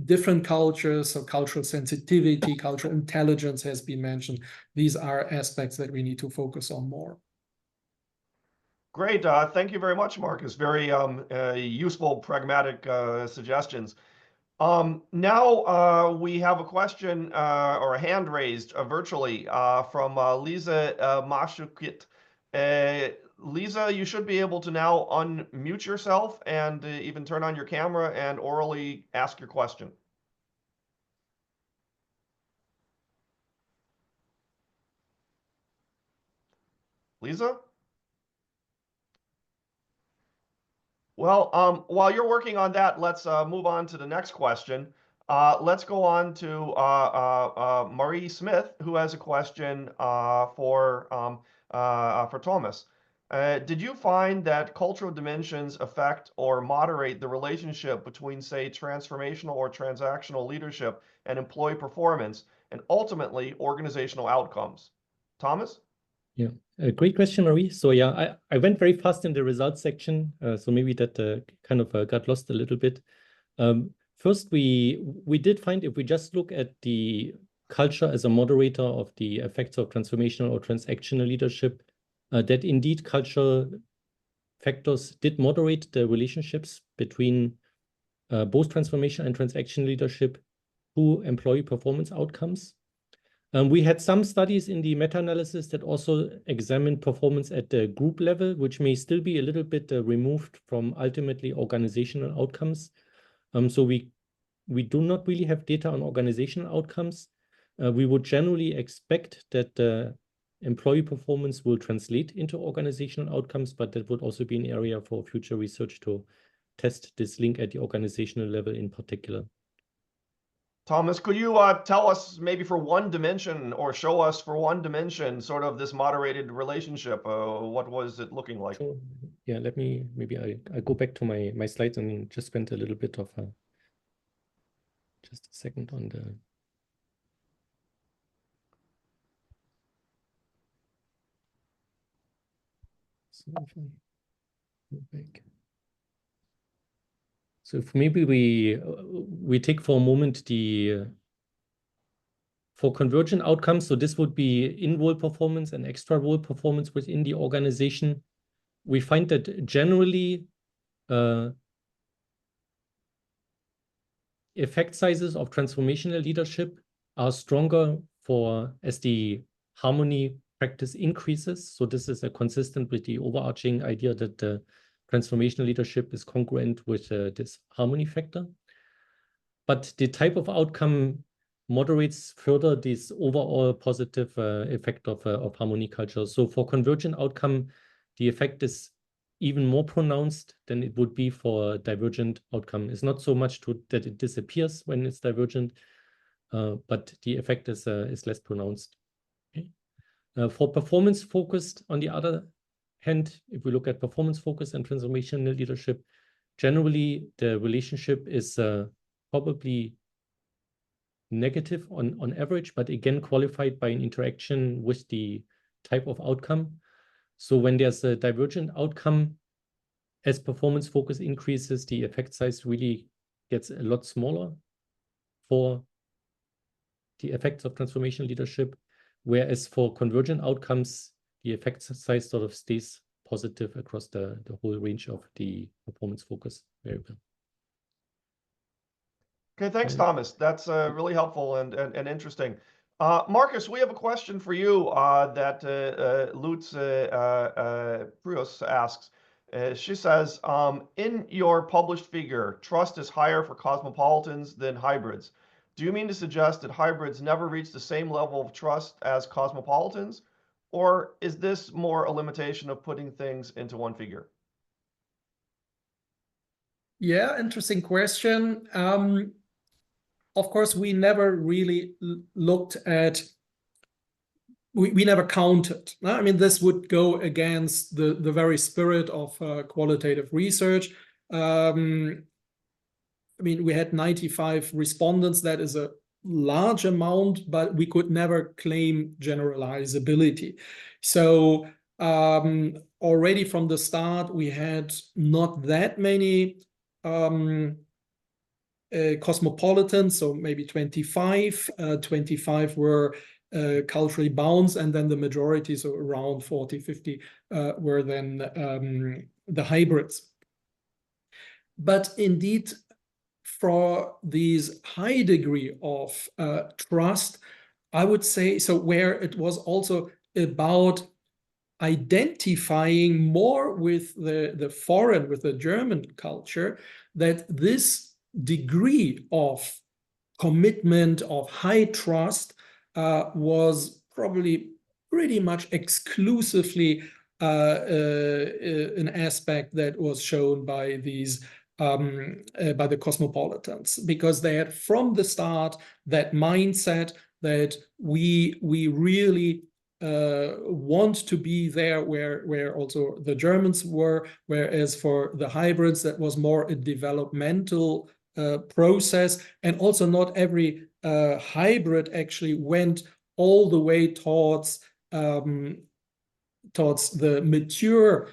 Speaker 2: different cultures. So cultural sensitivity, cultural intelligence has been mentioned. These are aspects that we need to focus on more.
Speaker 1: Great. Thank you very much, Markus. Very useful, pragmatic suggestions. Now we have a question or a hand raised virtually from Lisa Mashukit. Lisa, you should be able to now unmute yourself and even turn on your camera and orally ask your question. Lisa? Well, while you're working on that, let's move on to the next question. Let's go on to Marie Smith, who has a question for Thomas. Did you find that cultural dimensions affect or moderate the relationship between, say, transformational or transactional leadership and employee performance, and ultimately organizational outcomes? Thomas?
Speaker 4: Yeah, a great question, Marie. So yeah, I went very fast in the results section, so maybe that kind of got lost a little bit. First, we did find, if we just look at the culture as a moderator of the effects of transformational or transactional leadership, that indeed cultural factors did moderate the relationships between both transformational and transactional leadership to employee performance outcomes. We had some studies in the meta-analysis that also examined performance at the group level, which may still be a little bit removed from ultimately organizational outcomes. So we do not really have data on organizational outcomes. We would generally expect that employee performance will translate into organizational outcomes, but that would also be an area for future research to test this link at the organizational level in particular.
Speaker 1: Thomas, could you tell us maybe for one dimension, or show us for one dimension, sort of this moderated relationship? What was it looking like?
Speaker 4: So, yeah, let me, maybe I go back to my slides and just spend a little bit of just a second on the. So if I go back. So if maybe we take for a moment the for convergent outcomes, so this would be in-role performance and extra-role performance within the organization. We find that generally effect sizes of transformational leadership are stronger as the harmony practice increases. So this is consistent with the overarching idea that the transformational leadership is congruent with this harmony factor. But the type of outcome moderates further this overall positive effect of harmony culture. So for convergent outcome, the effect is even more pronounced than it would be for divergent outcome. It's not so much that it disappears when it's divergent, but the effect is less pronounced. Okay. For performance focused, on the other hand, if we look at performance focused and transformational leadership, generally the relationship is probably negative on average, but again qualified by an interaction with the type of outcome. So when there's a divergent outcome, as performance focus increases, the effect size really gets a lot smaller for the effects of transformational leadership, whereas for convergent outcomes, the effect size sort of stays positive across the whole range of the performance focus variable.
Speaker 1: Okay, thanks, Thomas. That's really helpful and interesting. Markus, we have a question for you that Lutz Prius asks. She says, in your published figure, trust is higher for cosmopolitans than hybrids. Do you mean to suggest that hybrids never reach the same level of trust as cosmopolitans? Or is this more a limitation of putting things into one figure?
Speaker 2: Yeah, interesting question. Of course, we never really looked at, we never counted. I mean, this would go against the very spirit of qualitative research. I mean, we had 95 respondents. That is a large amount, but we could never claim generalizability. So already from the start, we had not that many cosmopolitans, so maybe 25. 25 were culturally bound, and then the majority, so around 40, 50, were then the hybrids. But indeed, for these high degree of trust, I would say, so where it was also about identifying more with the foreign, with the German culture, that this degree of commitment, of high trust, was probably pretty much exclusively an aspect that was shown by these by the cosmopolitans, because they had from the start that mindset that we really want to be there where also the Germans were, whereas for the hybrids that was more a developmental process, and also not every hybrid actually went all the way towards the mature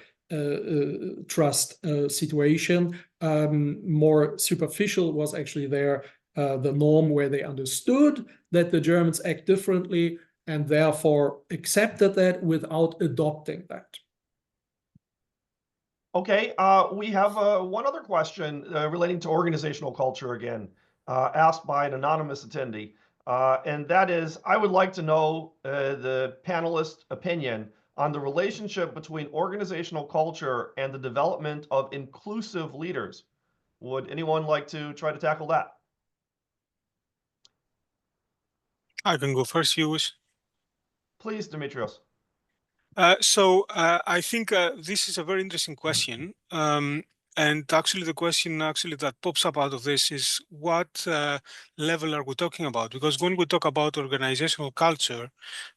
Speaker 2: trust situation. More superficial was actually there the norm, where they understood that the Germans act differently and therefore accepted that without adopting that.
Speaker 1: Okay, we have one other question relating to organizational culture again, asked by an anonymous attendee. And that is, I would like to know the panelist opinion on the relationship between organizational culture and the development of inclusive leaders. Would anyone like to try to tackle that?
Speaker 3: I can go first, you wish.
Speaker 1: Please, Dimitrios.
Speaker 3: I think this is a very interesting question. And actually, the question that pops up out of this is what level are we talking about? Because when we talk about organizational culture,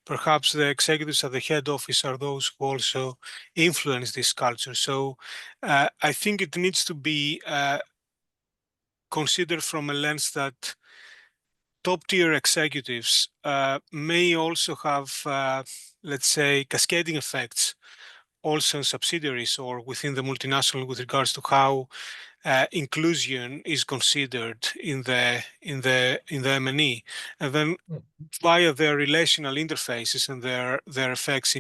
Speaker 3: perhaps the executives at the head office are those who also influence this culture. So I think it needs to be considered from a lens that top-tier executives may also have, let's say, cascading effects also in subsidiaries or within the multinational with regards to how inclusion is considered in the M&E, and then via their relational interfaces and their effects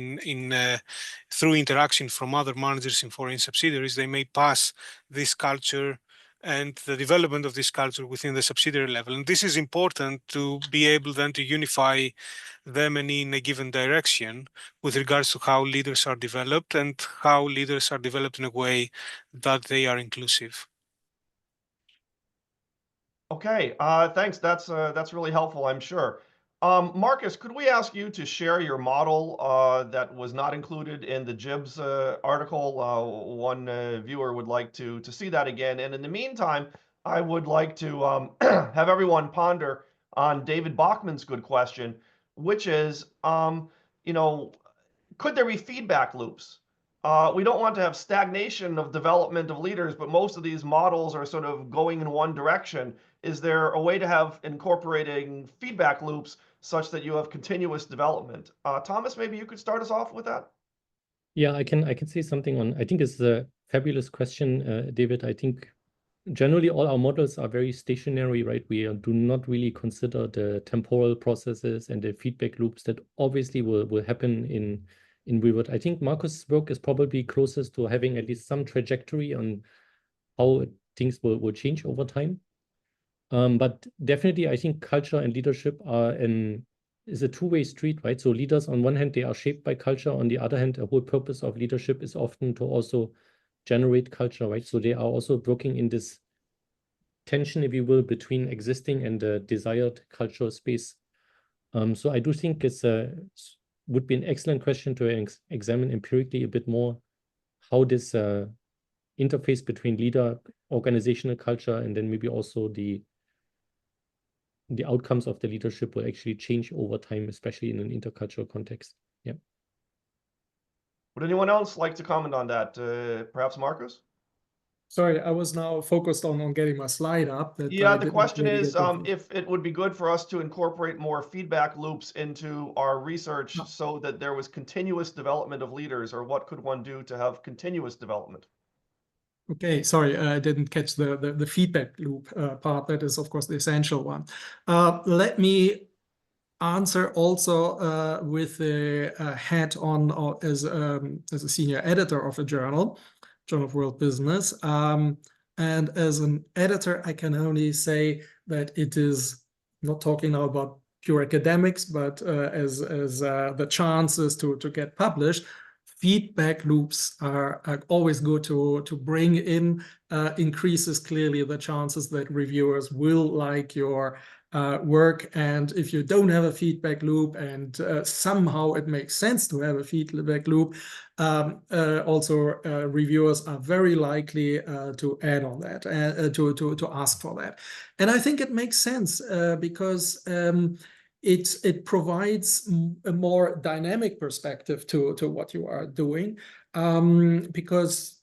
Speaker 3: through interaction from other managers in foreign subsidiaries, they may pass this culture and the development of this culture within the subsidiary level. And this is important to be able then to unify them in a given direction with regards to how leaders are developed and how leaders are developed in a way that they are inclusive.
Speaker 1: Okay, thanks. That's really helpful, I'm sure. Markus, could we ask you to share your model that was not included in the Jibs article? One viewer would like to see that again. And in the meantime, I would like to have everyone ponder on David Bachman's good question, which is, you know, could there be feedback loops? We don't want to have stagnation of development of leaders, but most of these models are sort of going in one direction. Is there a way to have incorporating feedback loops such that you have continuous development? Thomas, maybe you could start us off with that.
Speaker 4: Yeah, I can say something on. I think it's a fabulous question, David. I think generally all our models are very stationary, right? We do not really consider the temporal processes and the feedback loops that obviously will happen in real world. I think Markus' work is probably closest to having at least some trajectory on how things will change over time. But definitely, I think culture and leadership is a two-way street, right? So leaders, on one hand, they are shaped by culture. On the other hand, the whole purpose of leadership is often to also generate culture, right? So they are also working in this tension, if you will, between existing and the desired cultural space. So I do think would be an excellent question to examine empirically a bit more how this interface between leader, organizational culture, and then maybe also the outcomes of the leadership will actually change over time, especially in an intercultural context. Yeah.
Speaker 1: Would anyone else like to comment on that? Perhaps Markus?
Speaker 2: Sorry, I was now focused on getting my slide up.
Speaker 1: Yeah, the question is if it would be good for us to incorporate more feedback loops into our research so that there was continuous development of leaders, or what could one do to have continuous development?
Speaker 2: Okay, sorry, I didn't catch the feedback loop part. That is, of course, the essential one. Let me answer also with a hat on as a senior editor of a Journal of World Business. And as an editor, I can only say that it is not talking now about pure academics, but as the chances to get published. Feedback loops are always good to bring in, increases clearly the chances that reviewers will like your work. And if you don't have a feedback loop and somehow it makes sense to have a feedback loop, also reviewers are very likely to add on that, to ask for that. And I think it makes sense because it provides a more dynamic perspective to what you are doing, because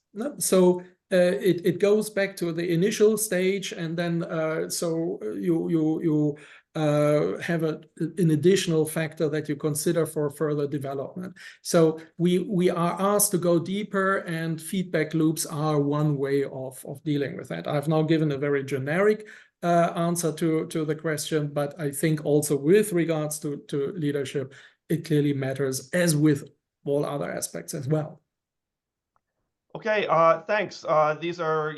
Speaker 2: it goes back to the initial stage, and then so you have an additional factor that you consider for further development. So we are asked to go deeper, and feedback loops are one way of dealing with that. I've now given a very generic answer to the question, but I think also with regards to leadership, it clearly matters, as with all other aspects as well.
Speaker 1: Okay, thanks. These are,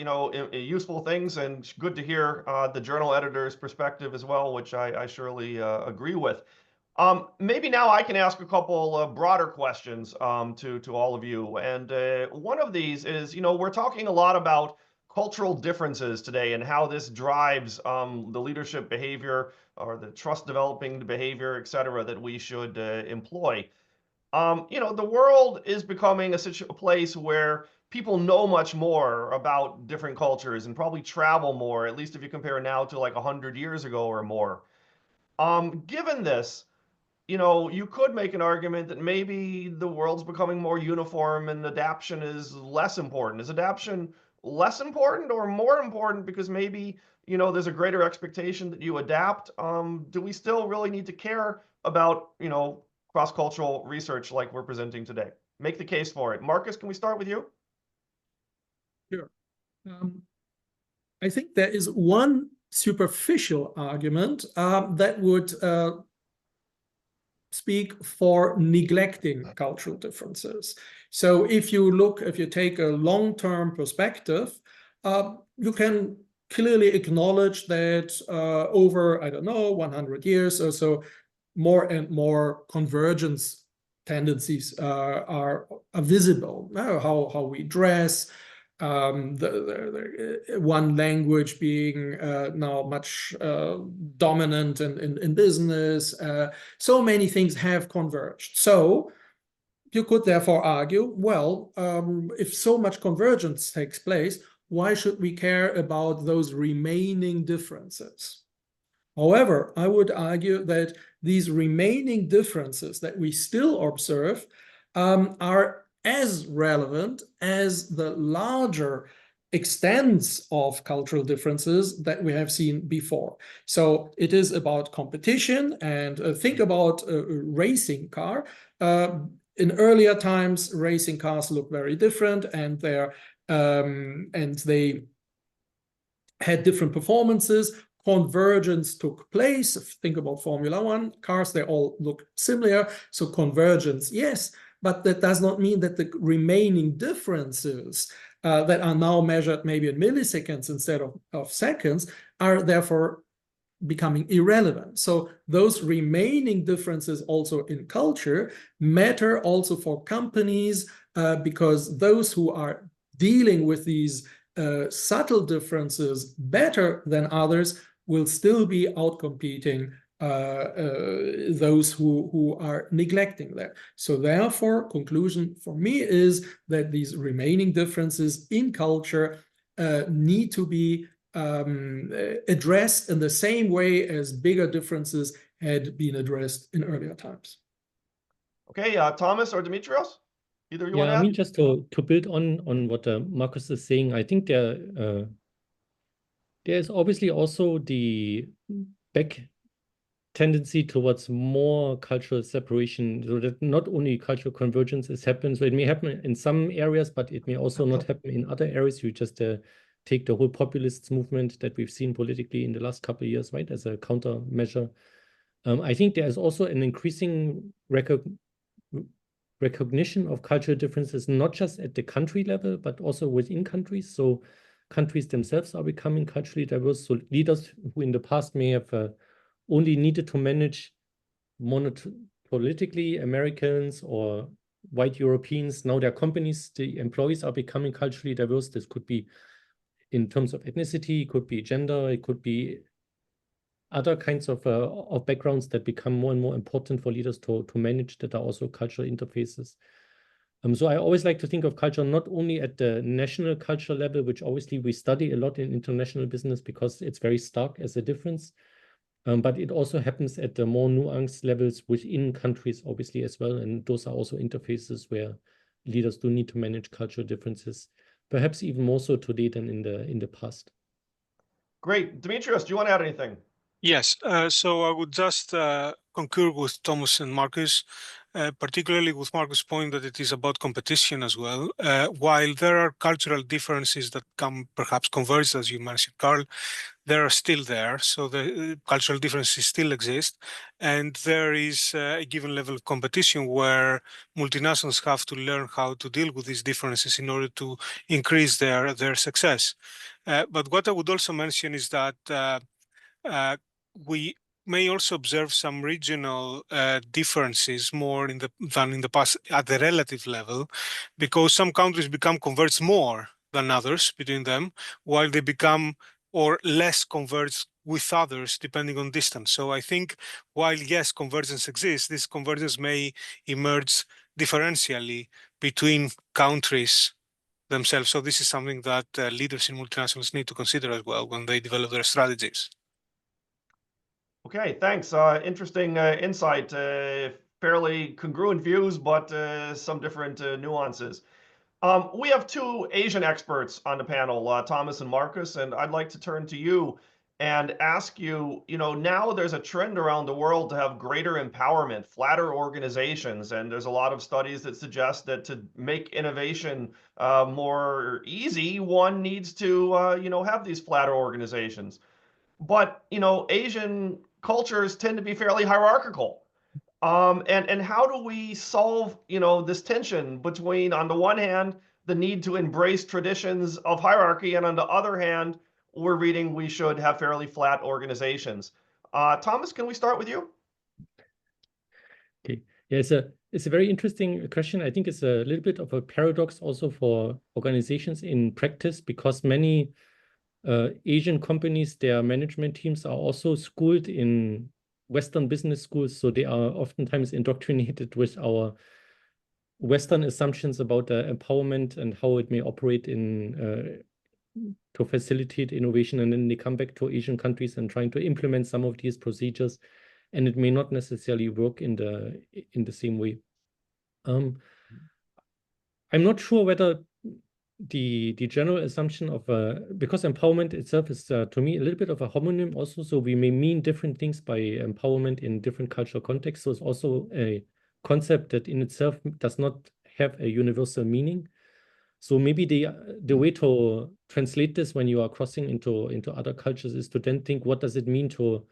Speaker 1: useful things, and good to hear the journal editor's perspective as well, which I surely agree with. Maybe now I can ask a couple broader questions to all of you. And one of these is, we're talking a lot about cultural differences today and how this drives the leadership behavior or the trust developing behavior, et cetera, that we should employ. The world is becoming a place where people know much more about different cultures and probably travel more, at least if you compare now to like 100 years ago or more. Given this, you could make an argument that maybe the world's becoming more uniform and adaptation is less important. Is adaptation less important or more important because maybe, there's a greater expectation that you adapt? Do we still really need to care about, cross-cultural research like we're presenting today? Make the case for it. Markus, can we start with you?
Speaker 2: Sure. I think there is one superficial argument that would speak for neglecting cultural differences. So if you take a long-term perspective, you can clearly acknowledge that over, 100 years or so, more and more convergence tendencies are visible. How we dress, one language being now much dominant in business. So many things have converged. So you could therefore argue, well, if so much convergence takes place, why should we care about those remaining differences? However, I would argue that these remaining differences that we still observe are as relevant as the larger extents of cultural differences that we have seen before. So it is about competition, and think about a racing car. In earlier times, racing cars look very different, and they had different performances. Convergence took place. Think about Formula One cars, they all look similar. So convergence, yes, but that does not mean that the remaining differences that are now measured maybe in milliseconds instead of seconds are therefore becoming irrelevant. So those remaining differences also in culture matter also for companies, because those who are dealing with these subtle differences better than others will still be outcompeting those who are neglecting that. So therefore, conclusion for me is that these remaining differences in culture need to be addressed in the same way as bigger differences had been addressed in earlier times.
Speaker 1: Okay, Thomas or Dimitrios? Either you want to
Speaker 4: I
Speaker 1: add?
Speaker 4: mean, just to build on what Markus is saying, I think there's obviously also the back tendency towards more cultural separation, so that not only cultural convergence is happening, so it may happen in some areas, but it may also not happen in other areas. You just take the whole populist movement that we've seen politically in the last couple of years, right, as a countermeasure. I think there is also an increasing recognition of cultural differences, not just at the country level, but also within countries. So countries themselves are becoming culturally diverse. So leaders who in the past may have only needed to manage monopolitically Americans or white Europeans, now their companies, the employees are becoming culturally diverse. This could be in terms of ethnicity, it could be gender, it could be other kinds of backgrounds that become more and more important for leaders to manage, that are also cultural interfaces. So I always like to think of culture not only at the national culture level, which obviously we study a lot in international business because it's very stark as a difference, but it also happens at the more nuanced levels within countries, obviously, as well. And those are also interfaces where leaders do need to manage cultural differences, perhaps even more so today than in the past.
Speaker 1: Great. Dimitrios, do you want to add anything?
Speaker 3: Yes, so I would just concur with Thomas and Markus, particularly with Markus' point that it is about competition as well. While there are cultural differences that come perhaps converge, as you mentioned, Carl, they are still there. So the cultural differences still exist. And there is a given level of competition where multinationals have to learn how to deal with these differences in order to increase their success. But what I would also mention is that we may also observe some regional differences more than in the past at the relative level, because some countries become converged more than others between them, while they become or less converged with others depending on distance. So I think while yes, convergence exists, this convergence may emerge differentially between countries themselves. So this is something that leaders in multinationals need to consider as well when they develop their strategies.
Speaker 1: Okay, thanks. Interesting insight. Fairly congruent views, but some different nuances. We have two Asian experts on the panel, Thomas and Markus, and I'd like to turn to you and ask you, now there's a trend around the world to have greater empowerment, flatter organizations, and there's a lot of studies that suggest that to make innovation more easy, one needs to, have these flatter organizations. But, Asian cultures tend to be fairly hierarchical. And how do we solve, this tension between, on the one hand, the need to embrace traditions of hierarchy, and on the other hand, we're reading we should have fairly flat organizations. Thomas, can we start with you?
Speaker 4: Okay. Yeah, it's a very interesting question. I think it's a little bit of a paradox also for organizations in practice, because many Asian companies, their management teams are also schooled in Western business schools, so they are oftentimes indoctrinated with our Western assumptions about empowerment and how it may operate in to facilitate innovation, and then they come back to Asian countries and trying to implement some of these procedures, and it may not necessarily work in the same way. I'm not sure whether the general assumption of because empowerment itself is to me a little bit of a homonym also, so we may mean different things by empowerment in different cultural contexts. So it's also a concept that in itself does not have a universal meaning. So maybe the way to translate this when you are crossing into other cultures is to then think, what does it mean to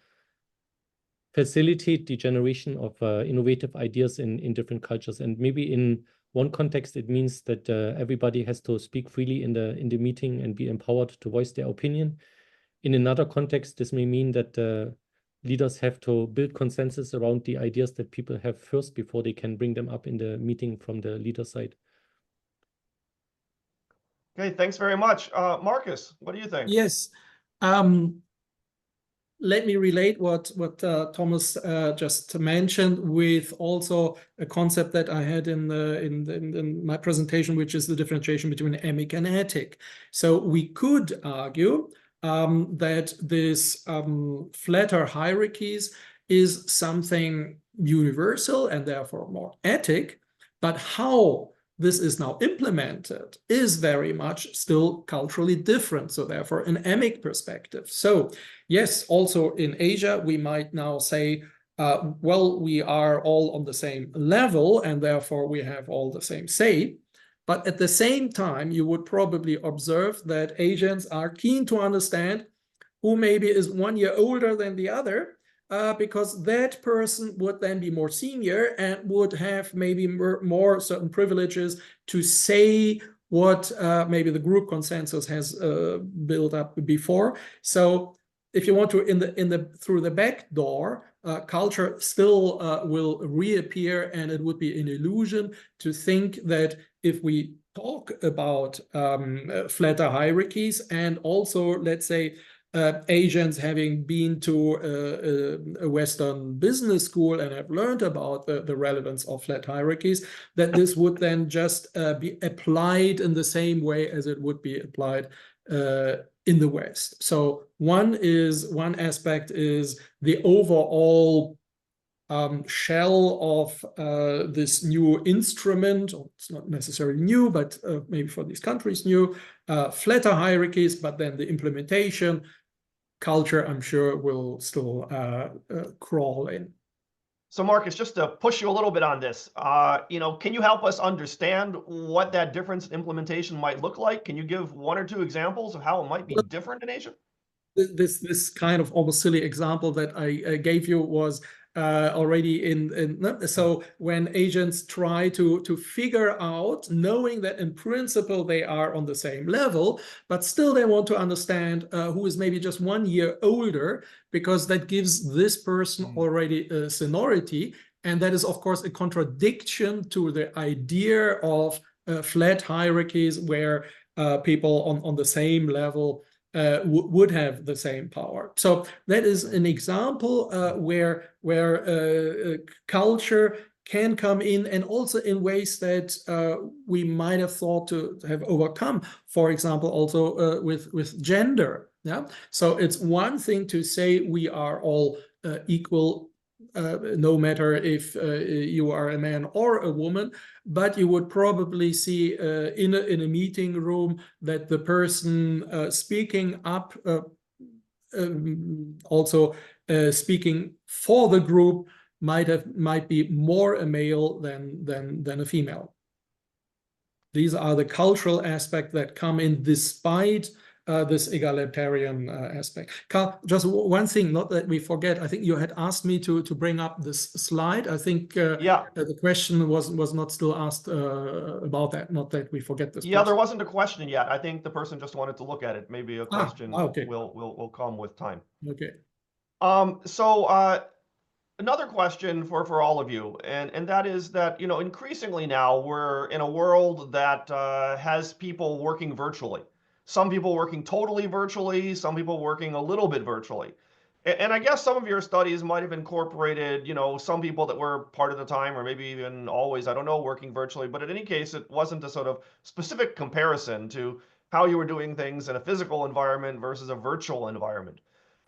Speaker 4: facilitate the generation of innovative ideas in different cultures? And maybe in one context, it means that everybody has to speak freely in the meeting and be empowered to voice their opinion. In another context, this may mean that leaders have to build consensus around the ideas that people have first before they can bring them up in the meeting from the leader side.
Speaker 1: Okay, thanks very much. Markus, what do you think?
Speaker 2: Yes. Let me relate what Thomas just mentioned with also a concept that I had in my presentation, which is the differentiation between emic and etic. So we could argue that this flatter hierarchies is something universal and therefore more etic, but how this is now implemented is very much still culturally different. So therefore an emic perspective. So yes, also in Asia, we might now say, well, we are all on the same level and therefore we have all the same say. But at the same time, you would probably observe that Asians are keen to understand who maybe is 1 year older than the other, because that person would then be more senior and would have maybe more certain privileges to say what maybe the group consensus has built up before. So if you want to, through the back door, culture still will reappear, and it would be an illusion to think that if we talk about flatter hierarchies and also, let's say, Asians having been to a Western business school and have learned about the relevance of flat hierarchies, that this would then just be applied in the same way as it would be applied in the West. So one aspect is the overall shell of this new instrument, or it's not necessarily new, but maybe for these countries new, flatter hierarchies, but then the implementation, culture, I'm sure, will still crawl in.
Speaker 1: So Markus, just to push you a little bit on this, can you help us understand what that difference in implementation might look like? Can you give 1 or 2 examples of how it might be different in Asia?
Speaker 2: This kind of almost silly example that I gave you was already so when Asians try to figure out, knowing that in principle they are on the same level, but still they want to understand who is maybe just 1 year older, because that gives this person already a seniority, and that is of course a contradiction to the idea of flat hierarchies where people on the same level would have the same power. So that is an example where culture can come in, and also in ways that we might have thought to have overcome. For example, also with gender. Yeah. So it's one thing to say we are all equal, no matter if you are a man or a woman, but you would probably see in a meeting room that the person speaking up, also speaking for the group, might be more a male than a female. These are the cultural aspects that come in despite this egalitarian aspect. Carl, just one thing, not that we forget, I think you had asked me to bring up this slide. I think the question was not still asked about that, not that we forget this.
Speaker 1: Yeah, there wasn't a question yet. I think the person just wanted to look at it. Maybe a question will come with time.
Speaker 2: Okay.
Speaker 1: Another question for all of you, and that is that, you know, increasingly now we're in a world that has people working virtually. Some people working totally virtually, some people working a little bit virtually. And I guess some of your studies might have incorporated, you know, some people that were part of the time, or maybe even always, I don't know, working virtually. But in any case, it wasn't a sort of specific comparison to how you were doing things in a physical environment versus a virtual environment.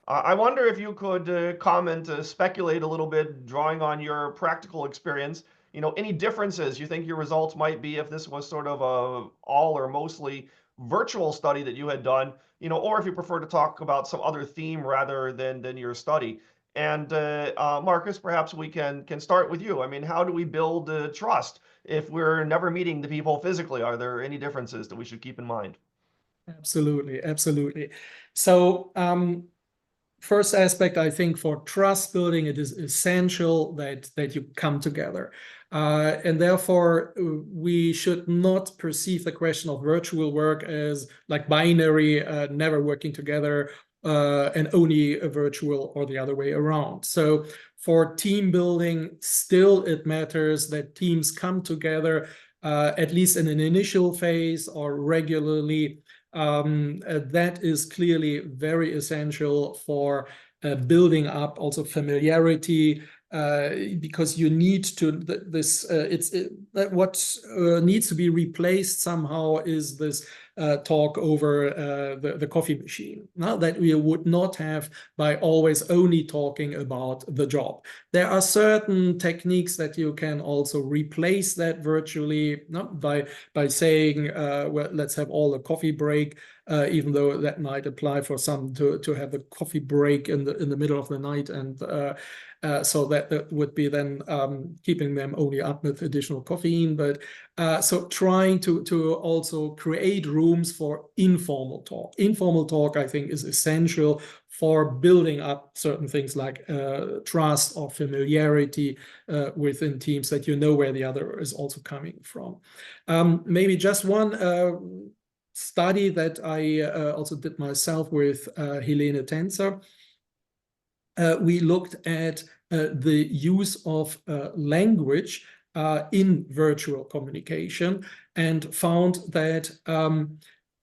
Speaker 1: I wonder if you could comment, speculate a little bit, drawing on your practical experience, you know, any differences you think your results might be if this was sort of a all or mostly virtual study that you had done, you know, or if you prefer to talk about some other theme rather than your study. And Markus, perhaps we can start with you. I mean, how do we build trust if we're never meeting the people physically? Are there any differences that we should keep in mind?
Speaker 2: Absolutely, absolutely. So first aspect, I think for trust building, it is essential that you come together. And therefore, we should not perceive the question of virtual work as like binary, never working together, and only a virtual or the other way around. So for team building, still it matters that teams come together, at least in an initial phase or regularly. That is clearly very essential for building up also familiarity, because you need to what needs to be replaced somehow is this talk over the coffee machine. Now that we would not have by always only talking about the job. There are certain techniques that you can also replace that virtually, by saying, well, let's have all a coffee break, even though that might apply for some to have a coffee break in the middle of the night, and so that would be then keeping them only up with additional caffeine. But so trying to also create rooms for informal talk. Informal talk, I think, is essential for building up certain things like trust or familiarity within teams, that you know where the other is also coming from. Maybe just one study that I also did myself with Helene Tenzer. We looked at the use of language in virtual communication, and found that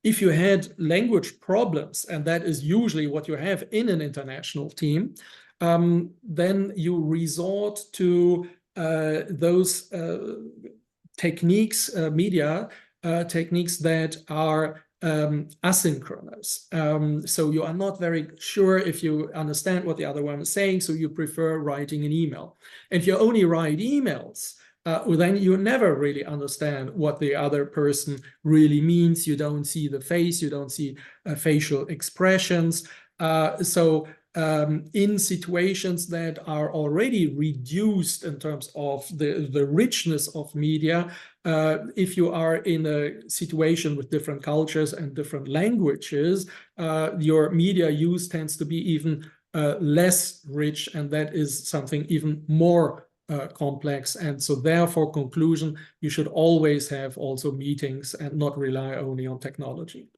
Speaker 2: if you had language problems, and that is usually what you have in an international team, then you resort to those techniques, media techniques that are asynchronous. So you are not very sure if you understand what the other one is saying, so you prefer writing an email. And if you only write emails, then you never really understand what the other person really means. You don't see the face, you don't see facial expressions. In situations that are already reduced in terms of the richness of media, if you are in a situation with different cultures and different languages, your media use tends to be even less rich, and that is something even more complex. And so therefore, conclusion, you should always have also meetings and not rely only on technology.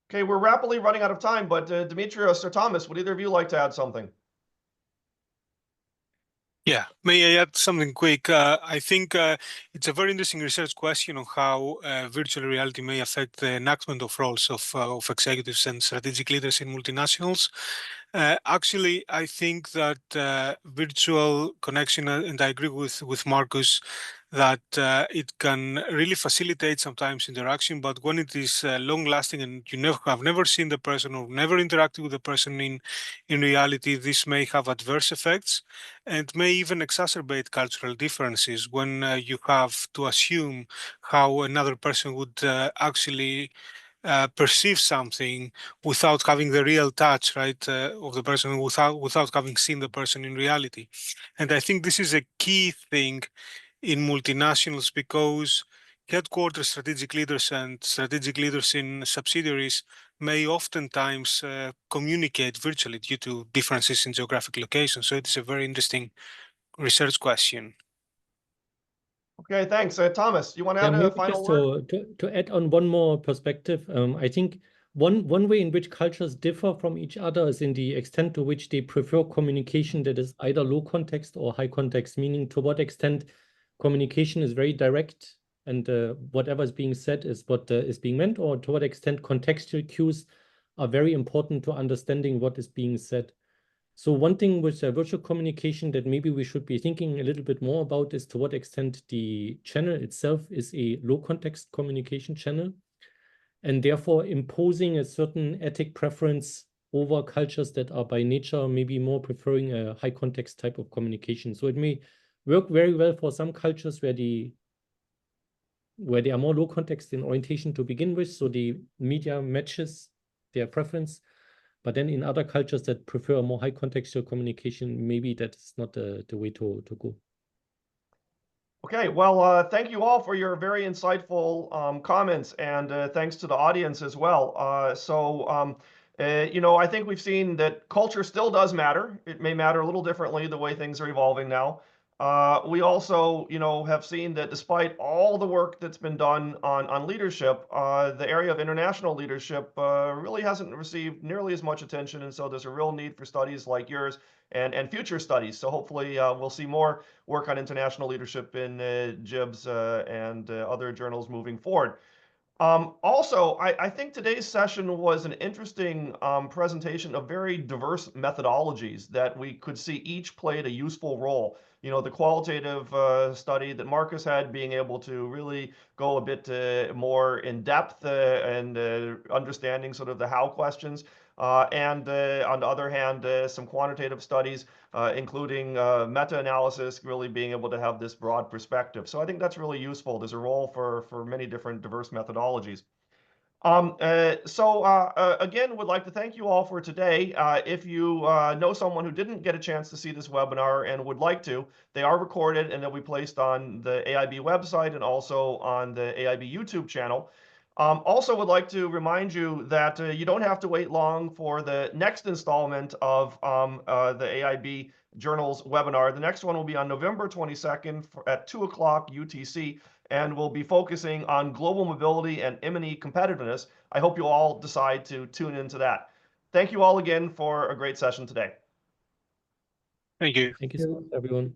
Speaker 1: Okay, we're rapidly running out of time, but Dimitrios or Thomas, would either of you like to add something?
Speaker 3: Yeah, may I add something quick? I think it's a very interesting research question on how virtual reality may affect the enactment of roles of executives and strategic leaders in multinationals. Actually, I think that virtual connection, and I agree with Markus, that it can really facilitate sometimes interaction, but when it is long-lasting and you have never seen the person or never interacted with the person in reality, this may have adverse effects and may even exacerbate cultural differences when you have to assume how another person would actually perceive something without having the real touch, right, of the person, without having seen the person in reality. And I think this is a key thing in multinationals, because headquarters strategic leaders and strategic leaders in subsidiaries may oftentimes communicate virtually due to differences in geographic location. So it's a very interesting research question.
Speaker 1: Okay, thanks. Thomas, you want to add a
Speaker 4: maybe
Speaker 1: final
Speaker 4: just
Speaker 1: word?
Speaker 4: to add on one more perspective, I think One way in which cultures differ from each other is in the extent to which they prefer communication that is either low context or high context, meaning to what extent communication is very direct and whatever is being said is what is being meant, or to what extent contextual cues are very important to understanding what is being said. So one thing with virtual communication that maybe we should be thinking a little bit more about is to what extent the channel itself is a low context communication channel, and therefore imposing a certain ethic preference over cultures that are by nature maybe more preferring a high context type of communication. So it may work very well for some cultures where they are more low context in orientation to begin with, so the media matches their preference. But then in other cultures that prefer more high contextual communication, maybe that's not the way to go.
Speaker 1: Okay, well, thank you all for your very insightful comments, and thanks to the audience as well. You know, I think we've seen that culture still does matter. It may matter a little differently the way things are evolving now. We also, you know, have seen that despite all the work that's been done on leadership, the area of international leadership really hasn't received nearly as much attention, and so there's a real need for studies like yours and future studies. So hopefully we'll see more work on international leadership in JIBS and other journals moving forward. Also, I think today's session was an interesting presentation of very diverse methodologies that we could see each played a useful role. You know, the qualitative study that Markus had, being able to really go a bit more in depth and understanding sort of the how questions. And on the other hand, some quantitative studies, including meta-analysis, really being able to have this broad perspective. So I think that's really useful. There's a role for many different diverse methodologies. Again, would like to thank you all for today. If you know someone who didn't get a chance to see this webinar and would like to, they are recorded and they'll be placed on the AIB website and also on the AIB YouTube channel. Also would like to remind you that you don't have to wait long for the next installment of the AIB Journals webinar. The next one will be on November 22nd at 2 o'clock UTC, and we'll be focusing on global mobility and M&E competitiveness. I hope you all decide to tune into that. Thank you all again for a great session today.
Speaker 3: Thank you.
Speaker 4: Thank you so much, everyone.